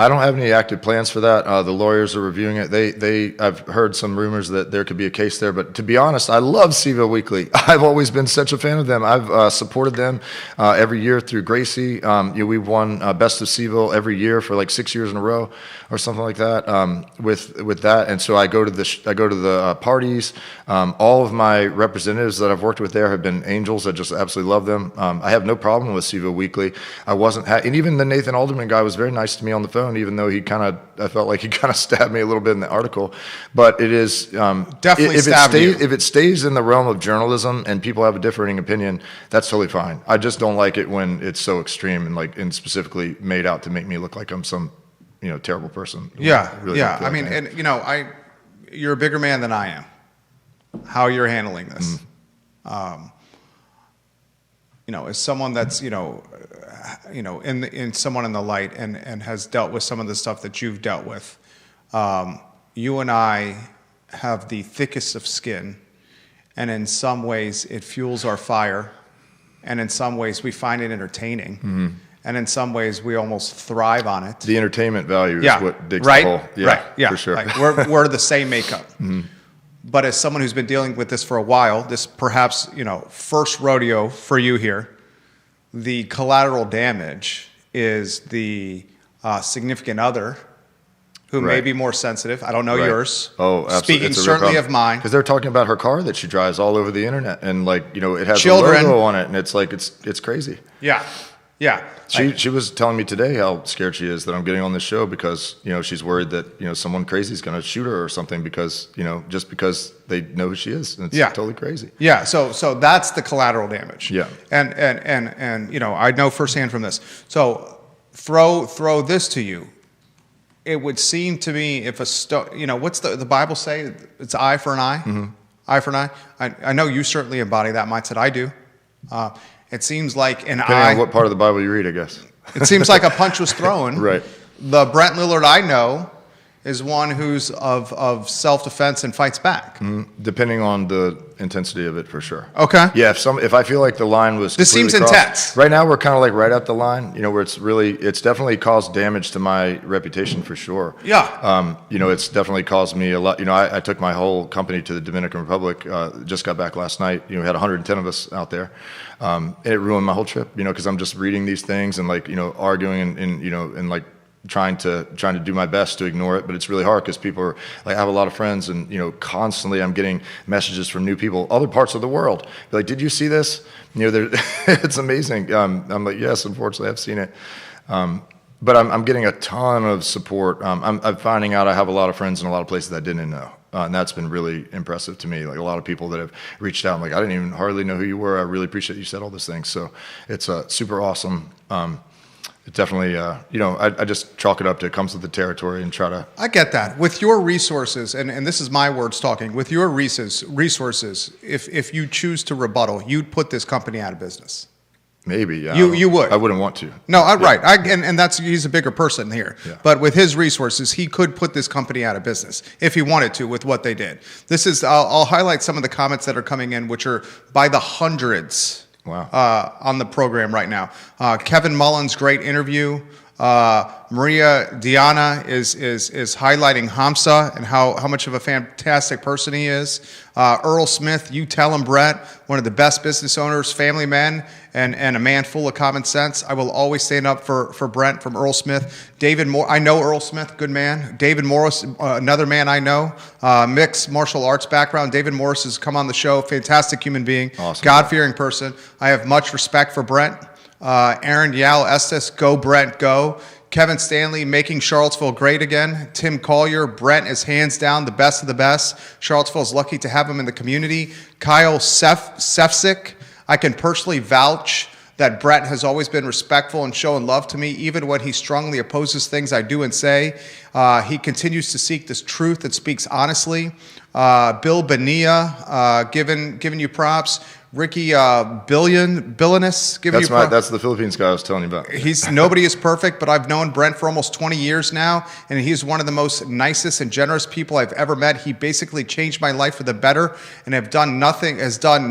I don't have any active plans for that. The lawyers are reviewing it. I've heard some rumors that there could be a case there, but to be honest, I love CVille Weekly. I've always been such a fan of them. I've supported them every year through Gracie. We've won Best of CVille every year for like 6 years in a row or something like that. With that, and so I go to the parties. All of my representatives that I've worked with there have been angels. I just absolutely love them. I have no problem with CVille Weekly. And even the Nathan Alderman guy was very nice to me on the phone, even though I felt like he kind of stabbed me a little bit in the article. But it is definitely if it stays in the realm of journalism and people have a differing opinion, that's totally fine. I just don't like it when it's so extreme and specifically made out to make me look like I'm some terrible person. Yeah, Really yeah. I mean, and you're a bigger man than I am. How you're handling this, as someone that's in someone in the light and has dealt with some of the stuff that you've dealt with. You and I have the thickest of skin, and in some ways it fuels our fire, and in some ways we find it entertaining. Mm-hmm. And in some ways, we almost thrive on it. The entertainment value is what digs right? the hole. Yeah, right. Yeah, for sure. Like we're the same makeup. Mm-hmm. But as someone who's been dealing with this for a while, this perhaps first rodeo for you here, the collateral damage is the significant other who may be more sensitive. I don't know yours. Oh, absolutely. Speaking certainly of mine. Because they're talking about her car that she drives all over the internet, and it has Children. a logo on it, and it's like it's crazy. Yeah. Yeah. She was telling me today how scared she is that I'm getting on this show because, she's worried that, someone crazy is going to shoot her or something because, just because they know who she is. And it's totally crazy. Yeah. So that's the collateral damage. Yeah. And I know firsthand from this. So throw this to you. it would seem to me if what's the Bible say? It's eye for an eye, eye for an eye. I know you certainly embody that mindset. I do. It seems like an Depending eye. on what part of the Bible you read, I guess. It seems like a punch was thrown. Right. The Brent Lillard I know is one who's of self-defense and fights back. Depending on the intensity of it, for sure. Okay. Yeah, if I feel like the line was This seems completely crossed. intense. Right now, we're kind of like right at the line, where it's definitely caused damage to my reputation for sure. Yeah. It's definitely caused me a lot. I took my whole company to the Dominican Republic. Just got back last night. We had 110 of us out there. And it ruined my whole trip, because I'm just reading these things and arguing and trying to do my best to ignore it, but it's really hard because people are I have a lot of friends, and constantly I'm getting messages from new people, other parts of the world. They're like, "Did you see this?" It's amazing. I'm like, "Yes, unfortunately, I've seen it." But I'm getting a ton of support. I'm finding out I have a lot of friends in a lot of places that I didn't know. And that's been really impressive to me. Like a lot of people that have reached out, I'm like, I didn't even hardly know who you were. I really appreciate you said all those things. So it's super awesome. It definitely, I just chalk it up to it comes with the territory and try to. I get that. With your resources, and this is my words talking, with your resources, if you choose to rebuttal, you'd put this company out of business. Maybe, yeah. You would. I wouldn't want to. No, right. And he's a bigger person here. Yeah. But with his resources, he could put this company out of business if he wanted to with what they did. I'll highlight some of the comments that are coming in, which are by the hundreds. Wow. On the program right now. Kevin Mullins, great interview. Maria Diana is highlighting Hamza and how much of a fantastic person he is. Earl Smith, you tell him, Brett, one of the best business owners, family man, and a man full of common sense. I will always stand up for Brent from Earl Smith. David Moore, I know Earl Smith, good man. David Morris, another man I know, mixed martial arts background. David Morris has come on the show, fantastic human being, awesome. God-fearing person. I have much respect for Brent. Aaron Yal Estes, go Brent, go. Kevin Stanley, making Charlottesville great again. Tim Collier, Brent is hands down the best of the best. Charlottesville is lucky to have him in the community. Kyle Sefcik, I can personally vouch that Brett has always been respectful and showing love to me, even when he strongly opposes things I do and say. He continues to seek this truth and speaks honestly. Bill Bonilla, giving you props. Ricky Billinus, giving you props. That's the Philippines guy I was telling you about. Nobody is perfect, but I've known Brent for almost 20 years now, and he's one of the most nicest and generous people I've ever met. He basically changed my life for the better, and has done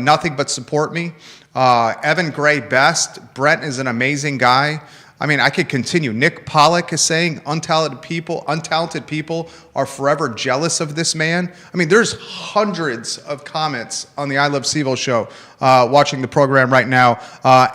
nothing but support me. Evan Gray Best, Brent is an amazing guy. I mean, I could continue. Nick Pollock is saying untalented people are forever jealous of this man. I mean, there's hundreds of comments on the I Love CVille show watching the program right now.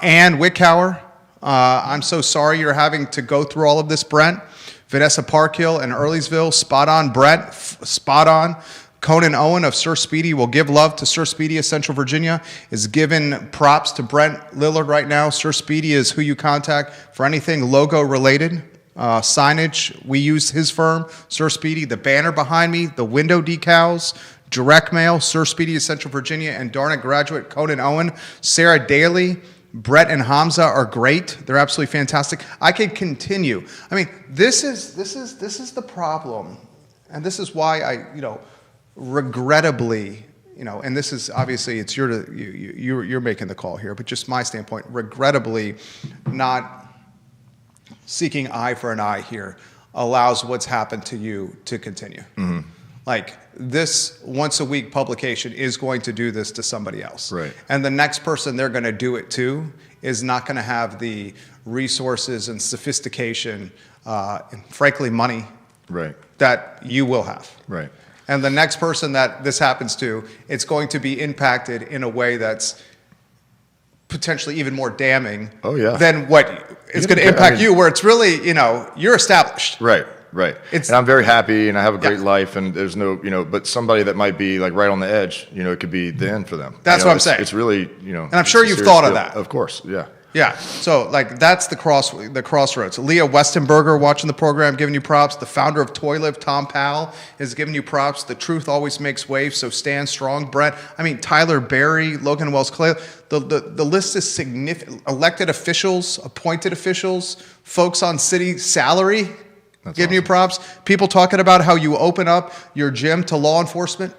Ann Wickhauer, I'm so sorry you're having to go through all of this, Brent. Vanessa Parkhill and Earlysville, spot on, Brent, spot on. Conan Owen of Sir Speedy will give love to Sir Speedy of Central Virginia, is giving props to Brent Lillard right now. Sir Speedy is who you contact for anything logo related. Signage, we use his firm, Sir Speedy. The banner behind me, the window decals, direct mail, Sir Speedy of Central Virginia, and Dartmouth graduate Conan Owen. Sarah Daly, Brett and Hamza are great. They're absolutely fantastic. I could continue. I mean, this is the problem, and this is why regrettably, and this is obviously you're making the call here, but just my standpoint, regrettably, not seeking eye for an eye here allows what's happened to you to continue. Mm-hmm. Like this once a week publication is going to do this to somebody else, right? And the next person they're going to do it to is not going to have the resources and sophistication, and frankly, money, right, that you will have, right. And the next person that this happens to, it's going to be impacted in a way that's potentially even more damning than what is going to impact you, where it's really, you're established. Right. And I'm very happy and I have a great life and there's no, but somebody that might be like right on the edge, it could be the end for them. That's what I'm saying. It's really, And I'm sure you've thought of that. Of course, yeah. Yeah, so that's the crossroads. Leah Westenberger watching the program, giving you props. The founder of Toy Live, Tom Powell, is giving you props. The truth always makes waves, so stand strong, Brett. I mean, Tyler Berry, Logan Wells Clay. The list is significant. Elected officials, appointed officials, folks on city salary. Giving you props. People talking about how you open up your gym to law enforcement.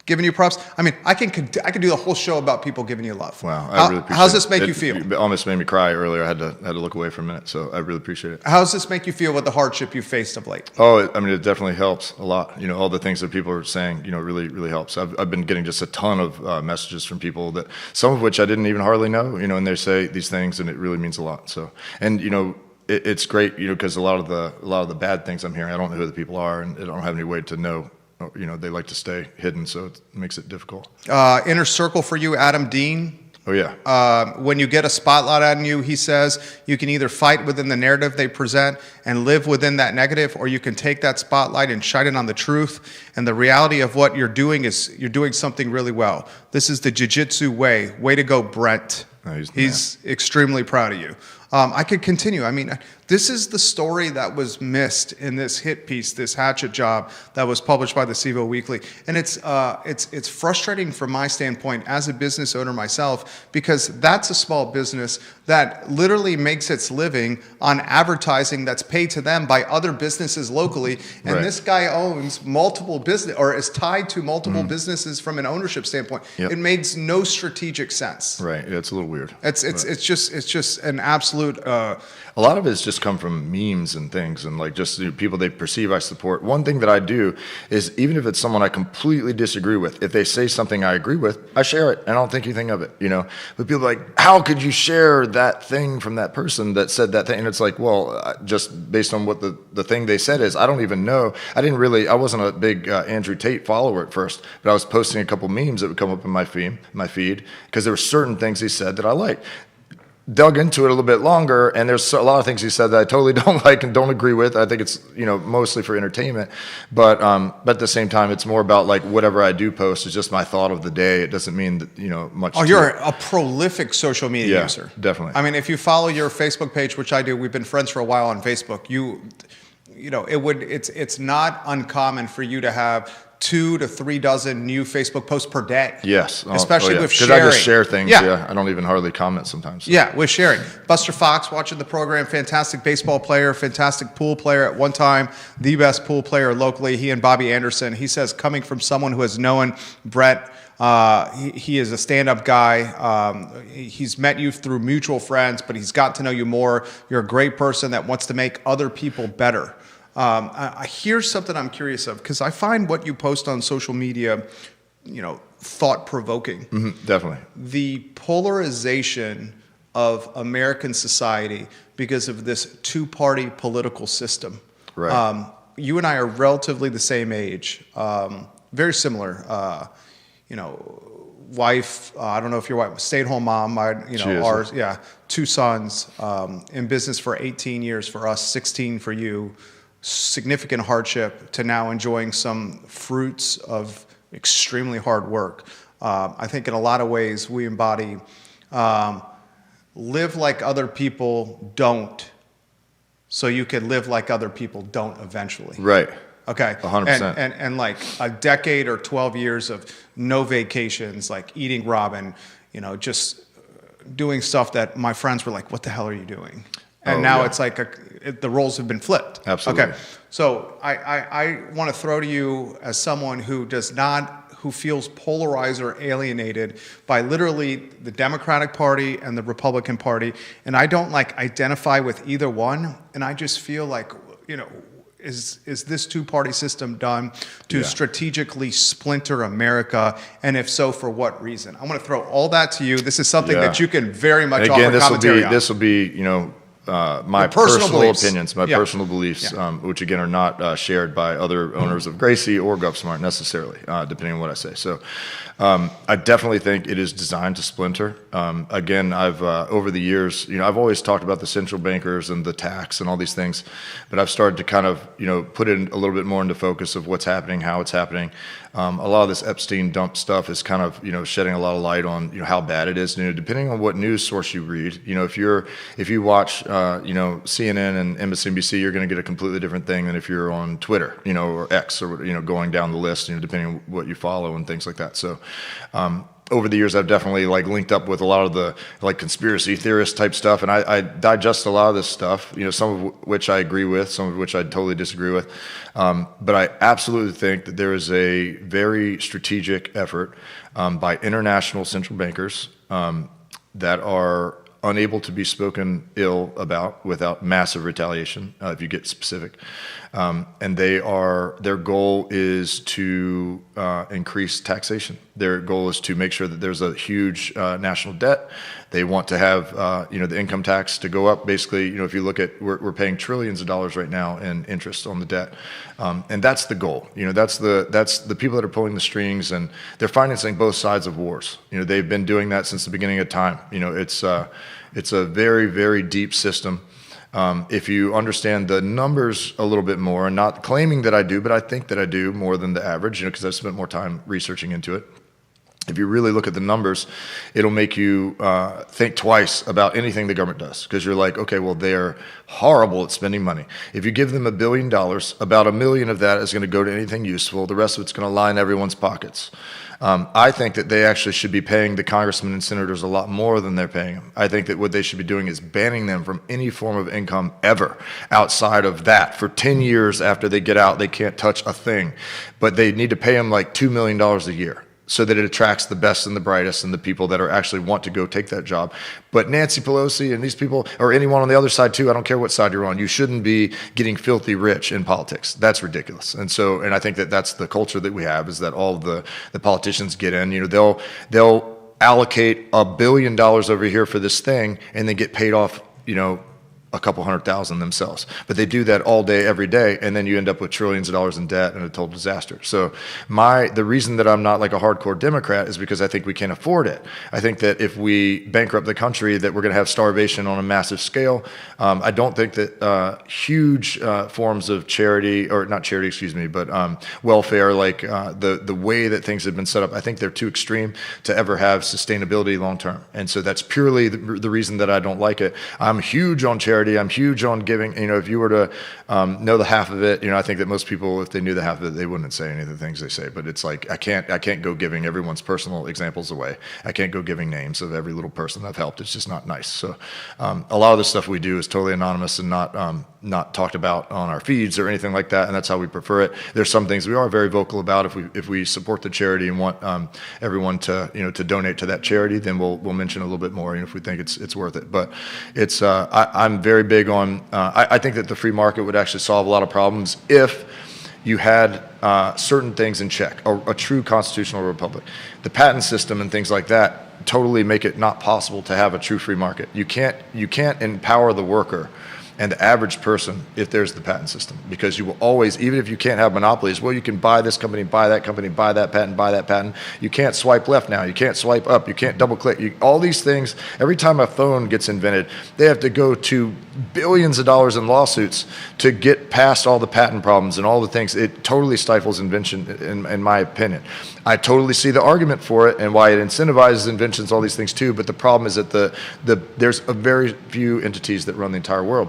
Giving you props. I mean, I can do the whole show about people giving you love. Wow, I really appreciate it. How's this make you feel? It almost made me cry earlier. I had to look away for a minute, so I really appreciate it. How's this make you feel with the hardship you faced of late? Oh, I mean, it definitely helps a lot. All the things that people are saying, really, really helps. I've been getting just a ton of messages from people that some of which I didn't even hardly know, and they say these things, and it really means a lot. So, and it's great, because a lot of the bad things I'm hearing, I don't know who the people are, and I don't have any way to know. They like to stay hidden, so it makes it difficult. Inner circle for you, Adam Dean. Oh, yeah. When you get a spotlight on you, he says, you can either fight within the narrative they present and live within that negative, or you can take that spotlight and shine it on the truth. And the reality of what you're doing is you're doing something really well. This is the jiu-jitsu way. Way to go, Brent. Oh, he's extremely proud of you. I could continue. I mean, this is the story that was missed in this hit piece, this hatchet job that was published by the CVille Weekly. And it's frustrating from my standpoint as a business owner myself, because that's a small business that literally makes its living on advertising that's paid to them by other businesses locally. And right. This guy owns multiple business, or is tied to multiple businesses from an ownership standpoint. Yep. It makes no strategic sense. Right. Yeah, it's a little weird. It's just an absolute. A lot of it's just come from memes and things, and like just people they perceive I support. One thing that I do is, even if it's someone I completely disagree with, if they say something I agree with, I share it. I don't think anything of it, But people are like, how could you share that thing from that person that said that thing? And it's like, well, just based on what the thing they said is, I don't even know. I wasn't a big Andrew Tate follower at first, but I was posting a couple memes that would come up in my feed because there were certain things he said that I liked. Dug into it a little bit longer, and there's a lot of things he said that I totally don't like and don't agree with. I think it's mostly for entertainment, but at the same time, it's more about like whatever I do post is just my thought of the day. It doesn't mean that much. Oh, you're a prolific social media user. Definitely. I mean, if you follow your Facebook page, which I do, we've been friends for a while on Facebook. It's not uncommon for you to have 2 to 3 dozen new Facebook posts per day. Yes. Especially with sharing. Because I just share things. Yeah. I don't even hardly comment sometimes. So. Yeah, with sharing. Buster Fox watching the program, fantastic baseball player, fantastic pool player. At one time, the best pool player locally. He and Bobby Anderson. He says, coming from someone who has known Brett, he is a stand-up guy. He's met you through mutual friends, but he's got to know you more. You're a great person that wants to make other people better. Here's something I'm curious of, because I find what you post on social media, thought-provoking. Mm-hmm, definitely. The polarization of American society because of this two-party political system. Right. You and I are relatively the same age, very similar. Wife, I don't know if your wife, stay-at-home mom. Ours, 2 sons, in business for 18 years for us, 16 for you. Significant hardship to now enjoying some fruits of extremely hard work. I think in a lot of ways we embody live like other people don't, so you can live like other people don't eventually. Right. Okay. 100%. And like a decade or 12 years of no vacations, like eating ramen, just doing stuff that my friends were like, what the hell are you doing? And now it's like the roles have been flipped. Absolutely. Okay. So I want to throw to you as someone who feels polarized or alienated by literally the Democratic Party and the Republican Party. And I don't identify with either one. And I just feel like, is this two-party system done to strategically splinter America? And if so, for what reason? I'm going to throw all that to you. This is something that you can very much offer commentary on. This will be, my personal opinions, my personal beliefs, which again are not shared by other owners of Gracie or GovSmart necessarily, depending on what I say. So I definitely think it is designed to splinter. Again, I've over the years, I've always talked about the central bankers and the tax and all these things, but I've started to kind of, put it a little bit more into focus of what's happening, how it's happening. A lot of this Epstein dump stuff is kind of, shedding a lot of light on, how bad it is. Depending on what news source you read, if you watch, CNN and MSNBC, you're going to get a completely different thing than if you're on Twitter, or X, or going down the list, depending on what you follow and things like that. So over the years, I've definitely like linked up with a lot of the like conspiracy theorist type stuff, and I digest a lot of this stuff. Some of which I agree with, some of which I totally disagree with. But I absolutely think that there is a very strategic effort by international central bankers that are unable to be spoken ill about without massive retaliation, if you get specific. And their goal is to increase taxation. Their goal is to make sure that there's a huge national debt. They want to have the income tax to go up. Basically, if you look at, we're paying trillions of dollars right now in interest on the debt, and that's the goal. That's the people that are pulling the strings, and they're financing both sides of wars. They've been doing that since the beginning of time. It's a very, very deep system. If you understand the numbers a little bit more, and not claiming that I do, but I think that I do more than the average, because I've spent more time researching into it. If you really look at the numbers, it'll make you think twice about anything the government does, because you're like, okay, well, they're horrible at spending money. If you give them $1 billion, about $1 million of that is going to go to anything useful. The rest of it's going to line everyone's pockets. I think that they actually should be paying the congressmen and senators a lot more than they're paying them. I think that what they should be doing is banning them from any form of income ever outside of that. For 10 years after they get out, they can't touch a thing. But they need to pay them like $2 million a year, so that it attracts the best and the brightest and the people that are actually want to go take that job. But Nancy Pelosi and these people, or anyone on the other side too, I don't care what side you're on, you shouldn't be getting filthy rich in politics. That's ridiculous. And I think that that's the culture that we have, is that all of the politicians get in, they'll allocate $1 billion over here for this thing and then get paid off, a couple $100,000 themselves. But they do that all day, every day, and then you end up with trillions of dollars in debt and a total disaster. So the reason that I'm not like a hardcore Democrat is because I think we can't afford it. I think that if we bankrupt the country, that we're going to have starvation on a massive scale. I don't think that huge forms of charity, or not charity, excuse me, but welfare, like the way that things have been set up, I think they're too extreme to ever have sustainability long term. And so that's purely the reason that I don't like it. I'm huge on charity. I'm huge on giving. If you were to know the half of it, I think that most people, if they knew the half of it, they wouldn't say any of the things they say. But it's like I can't go giving everyone's personal examples away. I can't go giving names of every little person I've helped. It's just not nice. So a lot of the stuff we do is totally anonymous and not talked about on our feeds or anything like that. And that's how we prefer it. There's some things we are very vocal about. If we support the charity and want everyone to to donate to that charity, then we'll mention a little bit more, if we think it's worth it. But it's I'm very big on. I think that the free market would actually solve a lot of problems if you had certain things in check. A true constitutional republic, the patent system and things like that totally make it not possible to have a true free market. You can't empower the worker and the average person if there's the patent system, because you will always, even if you can't have monopolies, well, you can buy this company, buy that company, buy that patent, buy that patent. You can't swipe left now. You can't swipe up. You can't double click. All these things, every time a phone gets invented, they have to go to billions of dollars in lawsuits to get past all the patent problems and all the things. It totally stifles invention, in my opinion. I totally see the argument for it and why it incentivizes inventions, all these things too, but the problem is that there's a very few entities that run the entire world.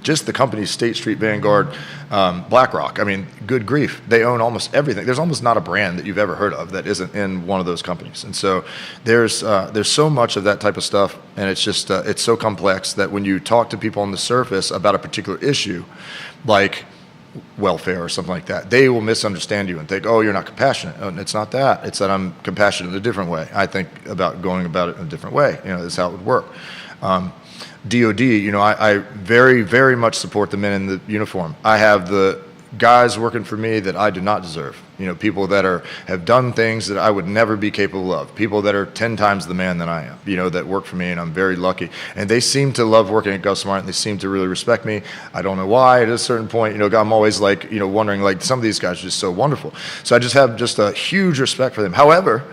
Just the companies, State Street, Vanguard, BlackRock. I mean, good grief. They own almost everything. There's almost not a brand that you've ever heard of that isn't in one of those companies. And so there's so much of that type of stuff, and it's just it's so complex that when you talk to people on the surface about a particular issue, like welfare or something like that, they will misunderstand you and think, oh, you're not compassionate. And it's not that. It's that I'm compassionate in a different way. I think about going about it in a different way. That's how it would work. DOD, I very, very much support the men in the uniform. I have the guys working for me that I do not deserve. People that have done things that I would never be capable of. People that are 10 times the man that I am, that work for me, and I'm very lucky. And they seem to love working at GovSmart, and they seem to really respect me. I don't know why. At a certain point, I'm always like, wondering, like, some of these guys are just so wonderful. So I just have just a huge respect for them. However,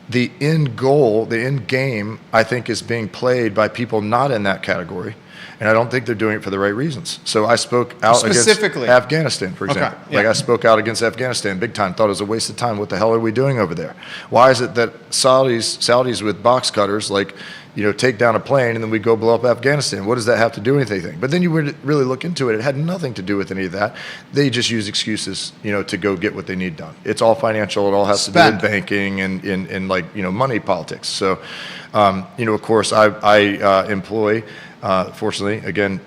the end goal, the end game, I think, is being played by people not in that category. And I don't think they're doing it for the right reasons. So I spoke out against Afghanistan, for example. Okay, yeah. Like I spoke out against Afghanistan big time, thought it was a waste of time. What the hell are we doing over there? Why is it that Saudis with box cutters, like, take down a plane and then we go blow up Afghanistan. What does that have to do with anything? But then you would really look into it. It had nothing to do with any of that. They just use excuses, to go get what they need done. It's all financial. It all has to do with banking and money politics. So, of course, I employ, fortunately, again,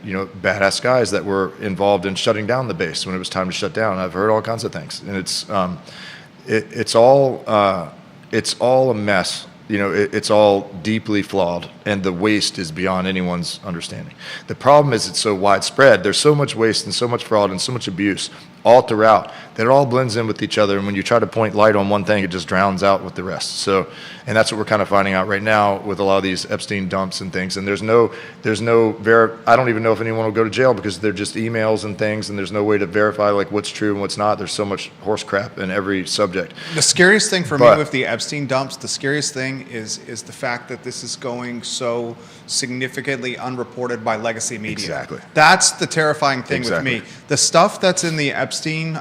badass guys that were involved in shutting down the base when it was time to shut down. I've heard all kinds of things, and it's all a mess. It's all deeply flawed, and the waste is beyond anyone's understanding. The problem is it's so widespread. There's so much waste and so much fraud and so much abuse all throughout that it all blends in with each other. And when you try to point light on one thing, it just drowns out with the rest. So, and that's what we're kind of finding out right now with a lot of these Epstein dumps and things. And I don't even know if anyone will go to jail because they're just emails and things, and there's no way to verify like what's true and what's not. There's so much horse crap in every subject. The scariest thing for me with the Epstein dumps, the scariest thing is the fact that this is going so significantly unreported by legacy media. Exactly. That's the terrifying thing Exactly. with me. The stuff that's in the Epstein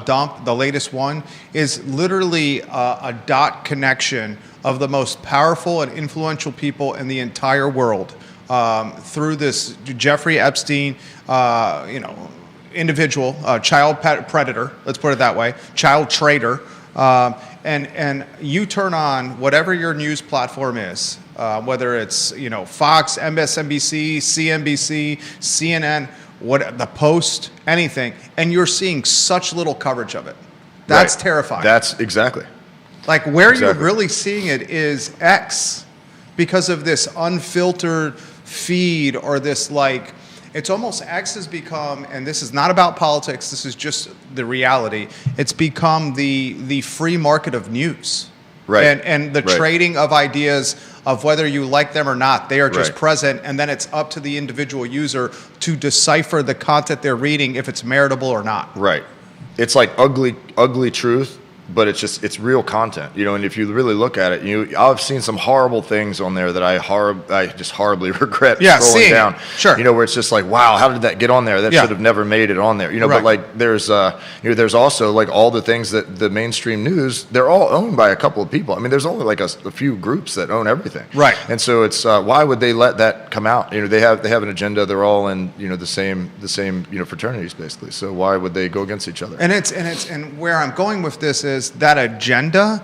dump, the latest one, is literally a dot connection of the most powerful and influential people in the entire world through this Jeffrey Epstein, individual, child predator, let's put it that way, child traitor. And you turn on whatever your news platform is, whether it's Fox, MSNBC, CNBC, CNN, the Post, anything, and you're seeing such little coverage of it. That's terrifying. That's exactly. Like where you're really seeing it is X, because of this unfiltered feed or this it's almost X has become, and this is not about politics, this is just the reality, it's become the free market of news. Right. And the trading of ideas of whether you like them or not, they are just present, and then it's up to the individual user to decipher the content they're reading if it's meritable or not. Right. It's like ugly truth, but it's real content, and if you really look at it, I've seen some horrible things on there that I just horribly regret scrolling down. Sure. Where it's just like, wow, how did that get on there? That should have never made it on there. But there's there's also all the things that the mainstream news, they're all owned by a couple of people. I mean, there's only a few groups that own everything. Right. And so it's why would they let that come out? They have an agenda. They're all in the same fraternities basically. So why would they go against each other? And where I'm going with this is that agenda.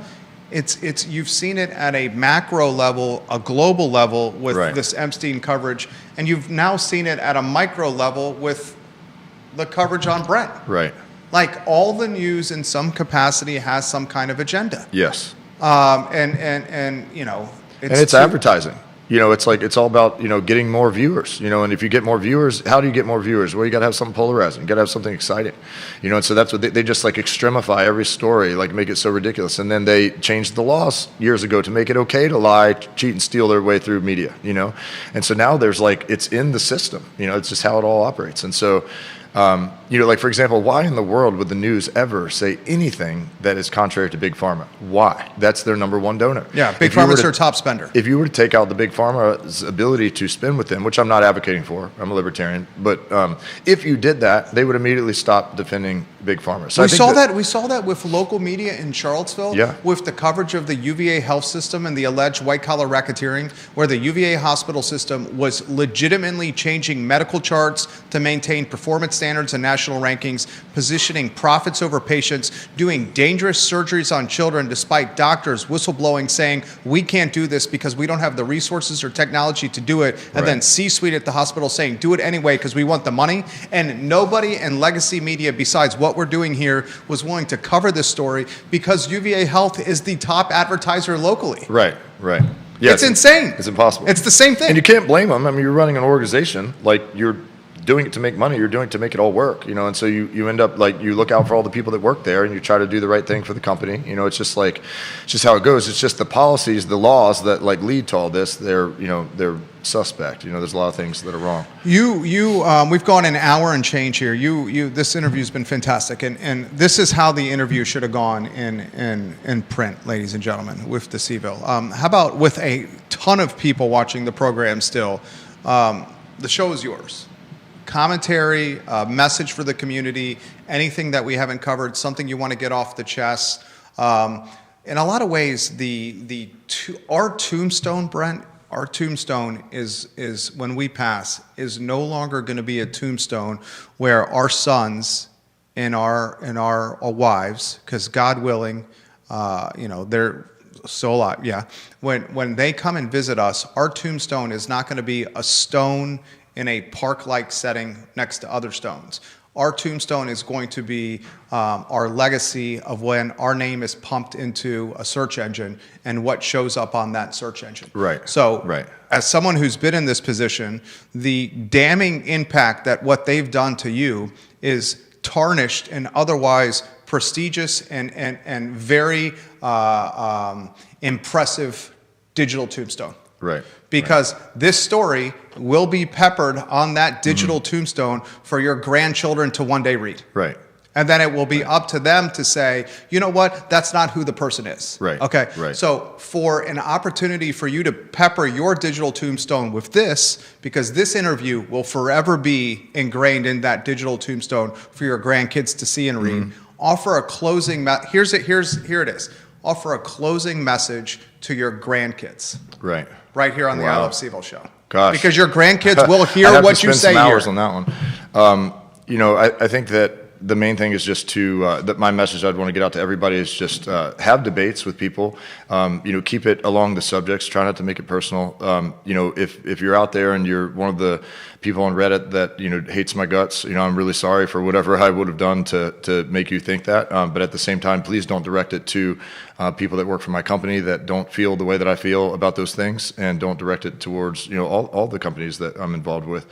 It's you've seen it at a macro level, a global level with this Epstein coverage, and you've now seen it at a micro level with the coverage on Brent. Right. Like all the news in some capacity has some kind of agenda. Yes. And it's advertising. It's all about, getting more viewers, and if you get more viewers, how do you get more viewers? Well, you got to have something polarizing. You got to have something exciting, and so that's what they just extremify every story, make it so ridiculous. And then they changed the laws years ago to make it okay to lie, cheat, and steal their way through media, And so now there's it's in the system, it's just how it all operates. And so, for example, why in the world would the news ever say anything that is contrary to Big Pharma? Why? That's their number one donor. Yeah, Big Pharma's their top spender. If you were to take out the Big Pharma's ability to spend with them, which I'm not advocating for, I'm a libertarian, but if you did that, they would immediately stop defending Big Pharma. So we saw that with local media in Charlottesville, with the coverage of the UVA health system and the alleged white-collar racketeering, where the UVA hospital system was legitimately changing medical charts to maintain performance standards and national rankings, positioning profits over patients, doing dangerous surgeries on children despite doctors whistleblowing saying, we can't do this because we don't have the resources or technology to do it, and then C-suite at the hospital saying, do it anyway because we want the money. And nobody in legacy media besides what we're doing here was willing to cover this story because UVA Health is the top advertiser locally. Right. Yeah, it's insane. It's impossible. It's the same thing. And you can't blame them. I mean, you're running an organization, you're doing it to make money, you're doing it to make it all work, and so you end up you look out for all the people that work there and you try to do the right thing for the company. It's just it's just how it goes. It's just the policies, the laws that lead to all this, they're suspect. There's a lot of things that are wrong. We've gone an hour and change here. This interview's been fantastic, and this is how the interview should have gone in print, ladies and gentlemen, with the CVille. How about with a ton of people watching the program still? The show is yours. Commentary, message for the community, anything that we haven't covered, something you want to get off the chest. In a lot of ways, our tombstone, Brent, our tombstone is when we pass, is no longer going to be a tombstone where our sons and our wives, because God willing, they're still alive. Yeah, when they come and visit us, our tombstone is not going to be a stone in a park-like setting next to other stones. Our tombstone is going to be our legacy of when our name is pumped into a search engine and what shows up on that search engine. Right. So, right. As someone who's been in this position, the damning impact that what they've done to you is tarnished an otherwise prestigious and very impressive digital tombstone. Right. Because this story will be peppered on that digital tombstone for your grandchildren to one day read. Right. And then it will be up to them to say, you know what, that's not who the person is. Right. Okay. Right. So for an opportunity for you to pepper your digital tombstone with this, because this interview will forever be ingrained in that digital tombstone for your grandkids to see and read, offer a closing, here it is. Offer a closing message to your grandkids. Right. Right here on the I Love CVille show. Gosh. Because your grandkids will hear what you say here. I'd have to spend some hours here. on that one. I think that the main thing is just to, that my message I'd want to get out to everybody is just have debates with people. Keep it along the subjects. Try not to make it personal. If you're out there and you're one of the people on Reddit that, hates my guts, I'm really sorry for whatever I would have done to make you think that. But at the same time, please don't direct it to people that work for my company that don't feel the way that I feel about those things, and don't direct it towards, all the companies that I'm involved with.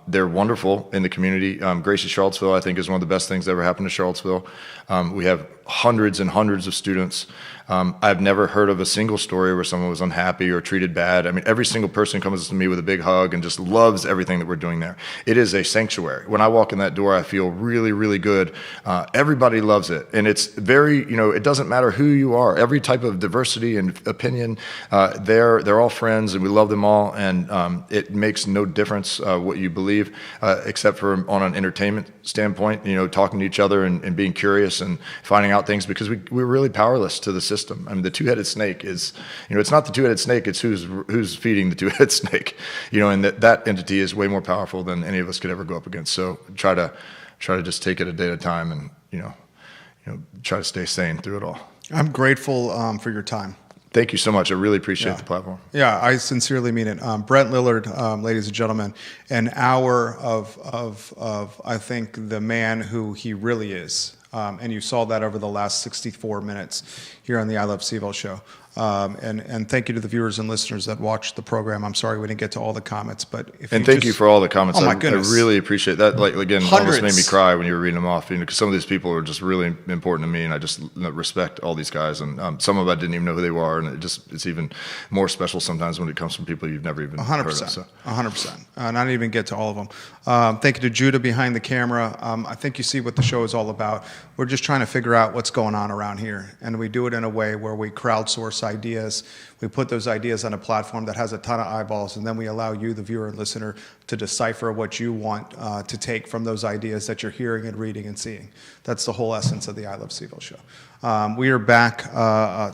They're wonderful in the community. Gracie Charlottesville, I think, is one of the best things that ever happened to Charlottesville. We have hundreds and hundreds of students. I've never heard of a single story where someone was unhappy or treated bad. I mean, every single person comes to me with a big hug and just loves everything that we're doing there. It is a sanctuary. When I walk in that door, I feel really, really good. Everybody loves it. And it's very, it doesn't matter who you are. Every type of diversity and opinion, they're all friends, and we love them all. And it makes no difference what you believe, except for on an entertainment standpoint, talking to each other and being curious and finding out things, because we're really powerless to the system. I mean, the two-headed snake is, it's not the two-headed snake, it's who's feeding the two-headed snake, and that entity is way more powerful than any of us could ever go up against. So try to just take it a day at a time, and, try to stay sane through it all. I'm grateful for your time. Thank you so much. I really appreciate the platform. Yeah, I sincerely mean it. Brent Lillard, ladies and gentlemen, an hour of I think the man who he really is. And you saw that over the last 64 minutes here on the I Love CVille show. And thank you to the viewers and listeners that watched the program. I'm sorry we didn't get to all the comments, but thank you for all the comments. Oh my goodness, I really appreciate that. Like, again, hundreds. Almost made me cry when you were reading them off. Because some of these people are just really important to me, and I just respect all these guys. And some of them I didn't even know who they were, and it's even more special sometimes when it comes from people you've never even 100%, heard of. So. 100%. And I didn't even get to all of them. Thank you to Judah behind the camera. I think you see what the show is all about. We're just trying to figure out what's going on around here, and we do it in a way where we crowdsource ideas. We put those ideas on a platform that has a ton of eyeballs, and then we allow you, the viewer and listener, to decipher what you want to take from those ideas that you're hearing and reading and seeing. That's the whole essence of the I Love CVille show. We are back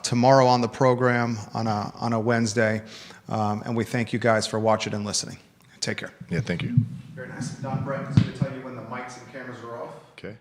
tomorrow on the program on a Wednesday, and we thank you guys for watching and listening. Take care. Yeah, thank you. Very nice. Don Brett is going to tell you when the mics and cameras are off. Okay.